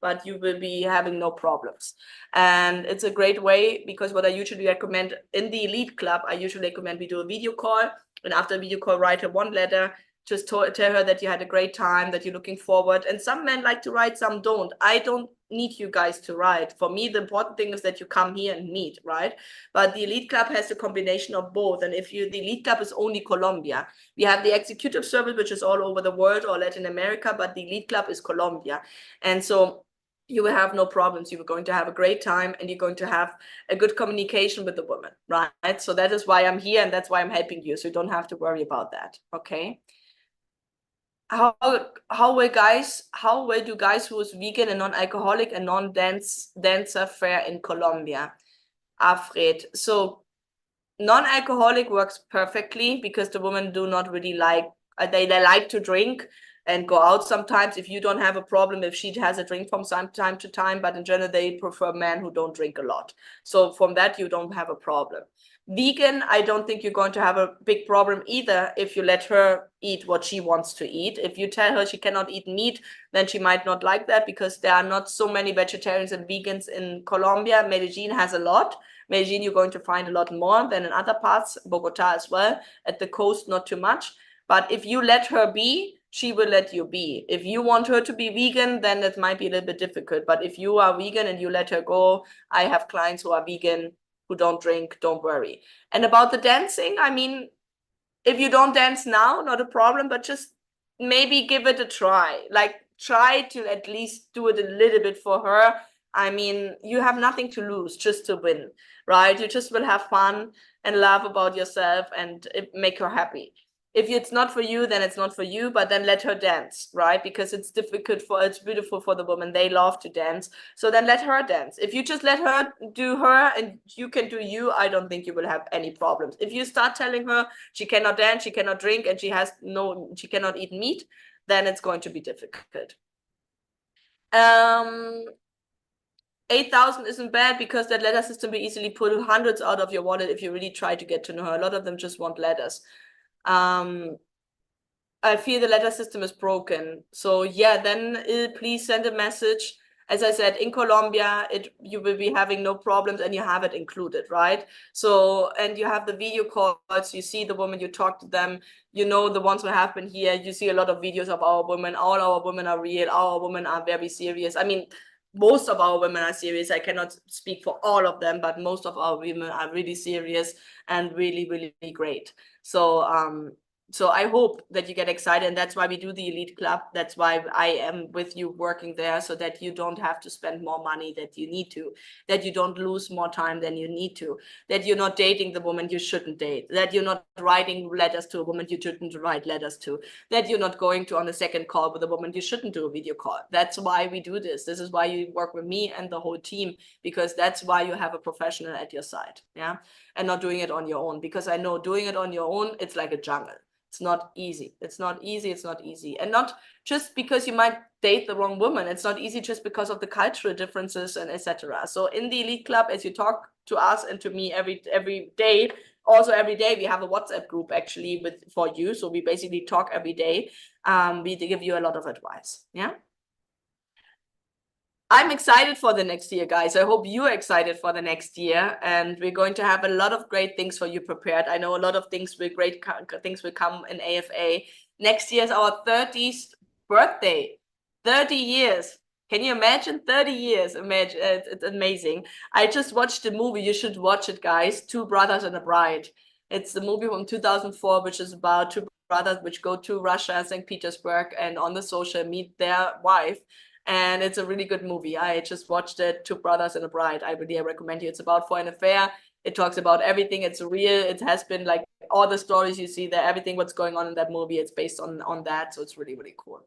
but you will be having no problems. And it's a great way, because what I usually recommend in the Elite Club, I usually recommend we do a video call, and after a video call, write her one letter, just tell her that you had a great time, that you're looking forward. And some men like to write, some don't. I don't need you guys to write. For me, the important thing is that you come here and meet, right? But the Elite Club has a combination of both. And if the Elite Club is only Colombia, we have the executive service, which is all over the world or Latin America, but the Elite Club is Colombia. And so you will have no problems. You're going to have a great time and you're going to have a good communication with the women, right? So that is why I'm here, and that's why I'm helping you. So you don't have to worry about that, okay? How will do guys who is vegan and non-alcoholic and non-dancer fare in Colombia? Afred. So non-alcoholic works perfectly, because the women do not really like, they like to drink, and go out sometimes. If you don't have a problem, if she has a drink from time to time, but in general, they prefer men who don't drink a lot. So from that, you don't have a problem. Vegan, I don't think you're going to have a big problem either if you let her eat what she wants to eat. If you tell her she cannot eat meat, then she might not like that, because there are not so many vegetarians and vegans in Colombia. Medellin has a lot. Medellin, you're going to find a lot more than in other parts, Bogota as well. At the coast, not too much. But if you let her be, she will let you be. If you want her to be vegan, then it might be a little bit difficult. But if you are vegan and you let her go, I have clients who are vegan, who don't drink, don't worry. And about the dancing, I mean, if you don't dance now, not a problem, but just maybe give it a try. Like, try to at least do it a little bit for her. I mean, you have nothing to lose, just to win, right? You just will have fun and laugh about yourself and make her happy. If it's not for you, then it's not for you, but then let her dance, right? Because it's beautiful for the woman. They love to dance. So then let her dance. If you just let her do her and you can do you, I don't think you will have any problems. If you start telling her she cannot dance, she cannot drink, and she cannot eat meat, then it's going to be difficult. 8,000 isn't bad, because that letter system will easily pull hundreds out of your wallet if you really try to get to know her. A lot of them just want letters. I feel the letter system is broken. So yeah, then please send a message. As I said, in Colombia, you will be having no problems, and you have it included, right? So, and you have the video calls, you see the woman, you talk to them, you know, the ones who have been here, you see a lot of videos of our women. All our women are real. Our women are very serious. I mean, most of our women are serious. I cannot speak for all of them, but most of our women are really serious and really, really great. So I hope that you get excited, and that's why we do the Elite Club. That's why I am with you working there, so that you don't have to spend more money than you need to, that you don't lose more time than you need to, that you're not dating the woman you shouldn't date, that you're not writing letters to a woman you shouldn't write letters to, that you're not going to on a second call with a woman you shouldn't do a video call. That's why we do this. This is why you work with me and the whole team, because that's why you have a professional at your side, yeah, and not doing it on your own. Because I know doing it on your own, it's like a jungle. It's not easy. It's not easy. It's not easy. And not just because you might date the wrong woman. It's not easy just because of the cultural differences and etc. So in the Elite Club, as you talk to us and to me every day, also every day we have a WhatsApp group actually for you. So we basically talk every day. We give you a lot of advice. Yeah. I'm excited for the next year, guys. I hope you're excited for the next year, and we're going to have a lot of great things for you prepared. I know a lot of things will come in AFA. Next year is our 30th birthday. 30 years. Can you imagine? 30 years. Imagine, it's amazing. I just watched the movie. You should watch it, guys. Two Brothers and a Bride. It's the movie from 2004, which is about two brothers which go to Russia, St. Petersburg, and on the social meet their wife. And it's a really good movie. I just watched it, Two Brothers and a Bride. I really recommend you. It's about For an Affair. It talks about everything. It's real. It has been like all the stories you see there, everything what's going on in that movie, it's based on that. So it's really, really cool.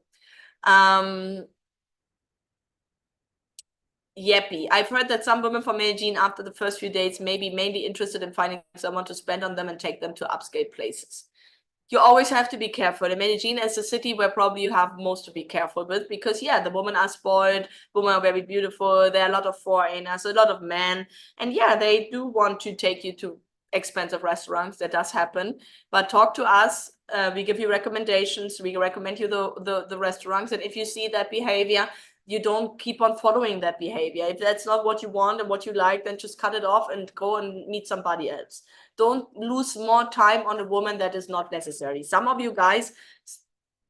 Yeppy. I've heard that some women from Medellin, after the first few dates, may be mainly interested in finding someone to spend on them and take them to upscale places. You always have to be careful. And Medellin is a city where probably you have most to be careful with, because yeah, the women are spoiled, women are very beautiful, there are a lot of foreigners, a lot of men, and yeah, they do want to take you to expensive restaurants. That does happen, but talk to us. We give you recommendations. We recommend you the restaurants, and if you see that behavior, you don't keep on following that behavior. If that's not what you want and what you like, then just cut it off and go and meet somebody else. Don't lose more time on a woman that is not necessary. Some of you guys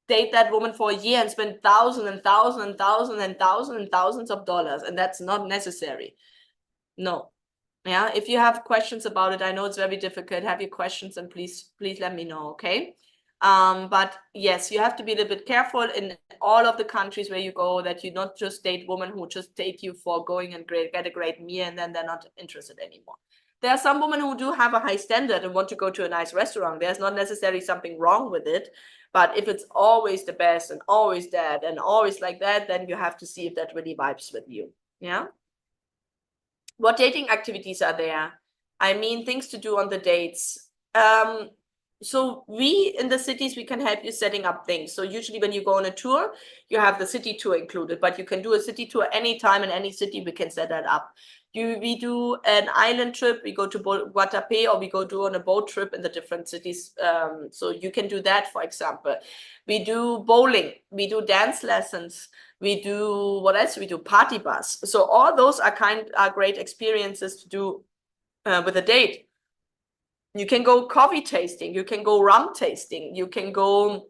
date that woman for a year and spend thousands and thousands and thousands and thousands and thousands of dollars, and that's not necessary. No. Yeah, if you have questions about it, I know it's very difficult. Have your questions, and please let me know, okay? But yes, you have to be a little bit careful in all of the countries where you go, that you not just date women who just date you for going and get a great meal, and then they're not interested anymore. There are some women who do have a high standard and want to go to a nice restaurant. There's not necessarily something wrong with it, but if it's always the best and always that and always like that, then you have to see if that really vibes with you. Yeah. What dating activities are there? I mean, things to do on the dates. so we in the cities, we can help you setting up things. So usually when you go on a tour, you have the city tour included, but you can do a city tour anytime in any city, we can set that up. We do an island trip, we go to Guatapé, or we go do on a boat trip in the different cities. So you can do that, for example. We do bowling, we do dance lessons, we do, what else? We do party bus. So all those are great experiences to do with a date. You can go coffee tasting, you can go rum tasting, you can go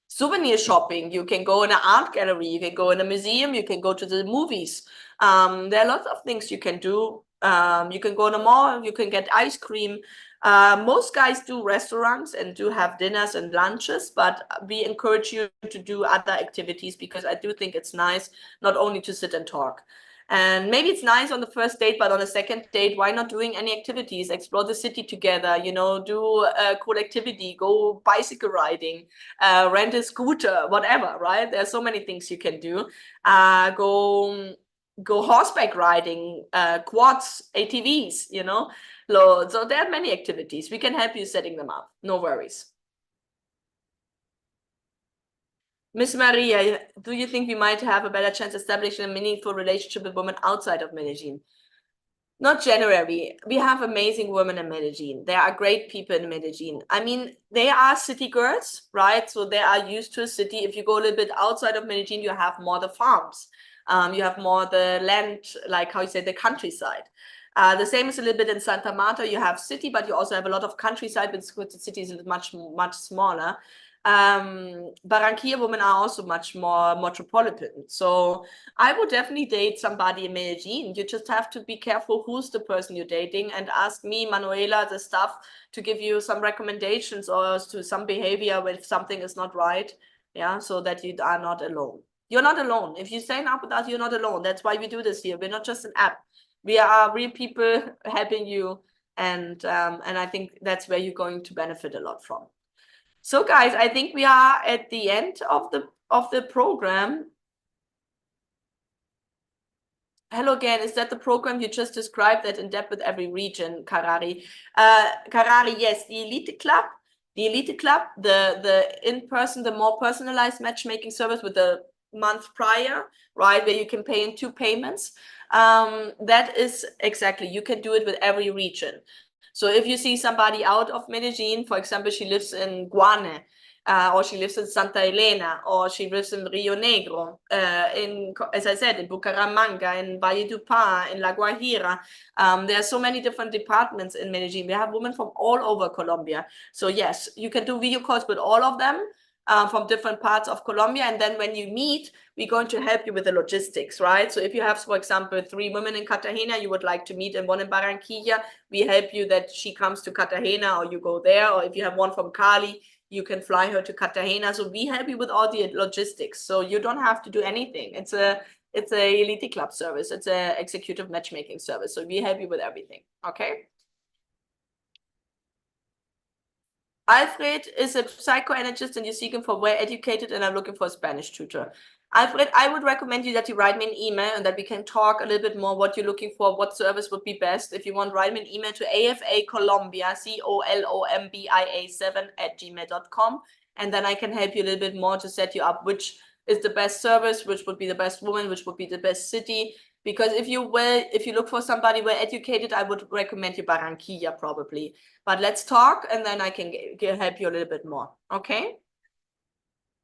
souvenir shopping, you can go in an art gallery, you can go in a museum, you can go to the movies. There are lots of things you can do. You can go in a mall, you can get ice cream. Most guys do restaurants and do have dinners and lunches, but we encourage you to do other activities because I do think it's nice not only to sit and talk. And maybe it's nice on the first date, but on the second date, why not doing any activities? Explore the city together, you know, do a cool activity, go bicycle riding, rent a scooter, whatever, right? There's so many things you can do. Go horseback riding, quads, ATVs, you know. So there are many activities. We can help you setting them up. No worries. Miss Maria, do you think we might have a better chance establishing a meaningful relationship with women outside of Medellin? Not generally. We have amazing women in Medellin. There are great people in Medellin. I mean, they are city girls, right? So they are used to a city. If you go a little bit outside of Medellin, you have more the farms. You have more the land, like how you say, the countryside. The same is a little bit in Santa Marta. You have city, but you also have a lot of countryside, but the city is much, much smaller. Barranquilla women are also much more metropolitan. So I would definitely date somebody in Medellin. You just have to be careful who's the person you're dating and ask me, Manuela, the staff, to give you some recommendations or to some behavior if something is not right. Yeah, so that you are not alone. You're not alone. If you sign up with us, you're not alone. That's why we do this here. We're not just an app. We are real people helping you. And I think that's where you're going to benefit a lot from. So guys, I think we are at the end of the program. Hello again, is that the program you just described that in depth with every region, Karari? Karari, yes, the Elite Club, the in-person, the more personalized matchmaking service with the month prior, right, where you can pay in 2 payments. That is exactly, you can do it with every region. So if you see somebody out of Medellin, for example, she lives in Guane, or she lives in Santa Elena, or she lives in Rio Negro, as I said, in Bucaramanga, in Valledupar, in La Guajira. There are so many different departments in Medellin. We have women from all over Colombia. So yes, you can do video calls with all of them. From different parts of Colombia. And then when you meet, we're going to help you with the logistics, right? So if you have, for example, 3 women in Cartagena, you would like to meet and one in Barranquilla, we help you that she comes to Cartagena or you go there. Or if you have one from Cali, you can fly her to Cartagena. So we help you with all the logistics. So you don't have to do anything. It's a Elite Club service. It's a executive matchmaking service. So we help you with everything, okay? Alfred is a psychoanalyst and you're seeking for well-educated and I'm looking for a Spanish tutor. Alfred, I would recommend you that you write me an email and that we can talk a little bit more what you're looking for, what service would be best. If you want, write me an email to AFA-Colombia, COLOMBIA7@gmail.com. And then I can help you a little bit more to set you up which is the best service, which would be the best woman, which would be the best city. Because if you look for somebody well-educated, I would recommend you Barranquilla probably. But let's talk and then I can help you a little bit more, okay?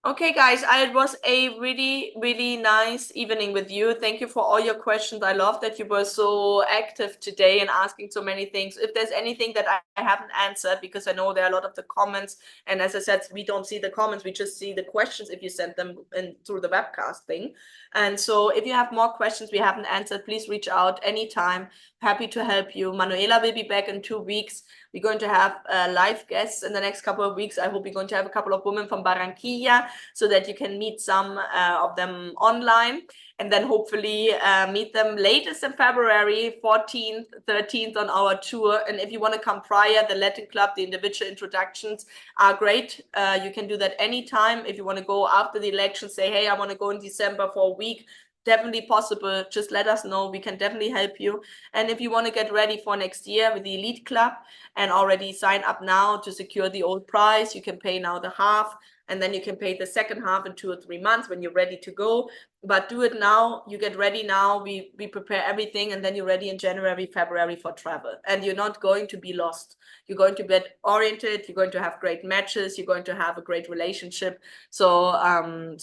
Okay, guys, it was a really, really nice evening with you. Thank you for all your questions. I love that you were so active today and asking so many things. If there's anything that I haven't answered, because I know there are a lot of the comments, and as I said, we don't see the comments, we just see the questions if you send them in through the webcast thing. And so if you have more questions we haven't answered, please reach out anytime. Happy to help you. Manuela will be back in 2 weeks. We're going to have live guests in the next couple of weeks. I hope we're going to have a couple of women from Barranquilla so that you can meet some of them online and then hopefully meet them latest in February 14th, 13th on our tour. And if you want to come prior, the Latin Club, the individual introductions are great. You can do that anytime. If you want to go after the election, say, hey, I want to go in December for a week, definitely possible. Just let us know. We can definitely help you. And if you want to get ready for next year with the Elite Club and already sign up now to secure the old price, you can pay now the half, and then you can pay the second half in 2 or 3 months when you're ready to go. But do it now. You get ready now. We prepare everything, and then you're ready in January, February for travel. And you're not going to be lost. You're going to get oriented. You're going to have great matches. You're going to have a great relationship. So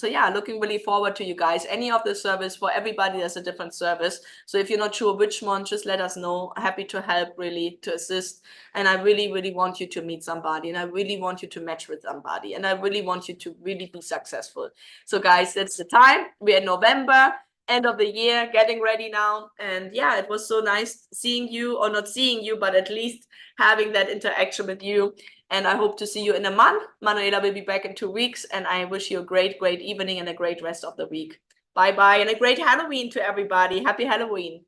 yeah, looking really forward to you guys. Any of the service, for everybody, there's a different service. So if you're not sure which one, just let us know. Happy to help, really, to assist. And I really, really want you to meet somebody, and I really want you to match with somebody, and I really want you to really be successful. So guys, that's the time. We're in November, end of the year, getting ready now. And yeah, it was so nice seeing you, or not seeing you, but at least having that interaction with you. And I hope to see you in a month. Manuela will be back in 2 weeks, and I wish you a great, great evening and a great rest of the week. Bye-bye, and a great Halloween to everybody. Happy Halloween.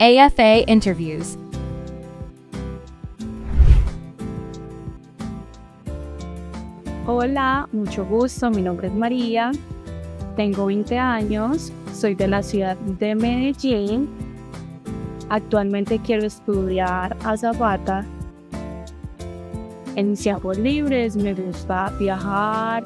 AFA interviews. Hola, mucho gusto, mi nombre es María, tengo 20 años, soy de la ciudad de Medellín, actualmente quiero estudiar azafata. En mis tiempos libres me gusta viajar,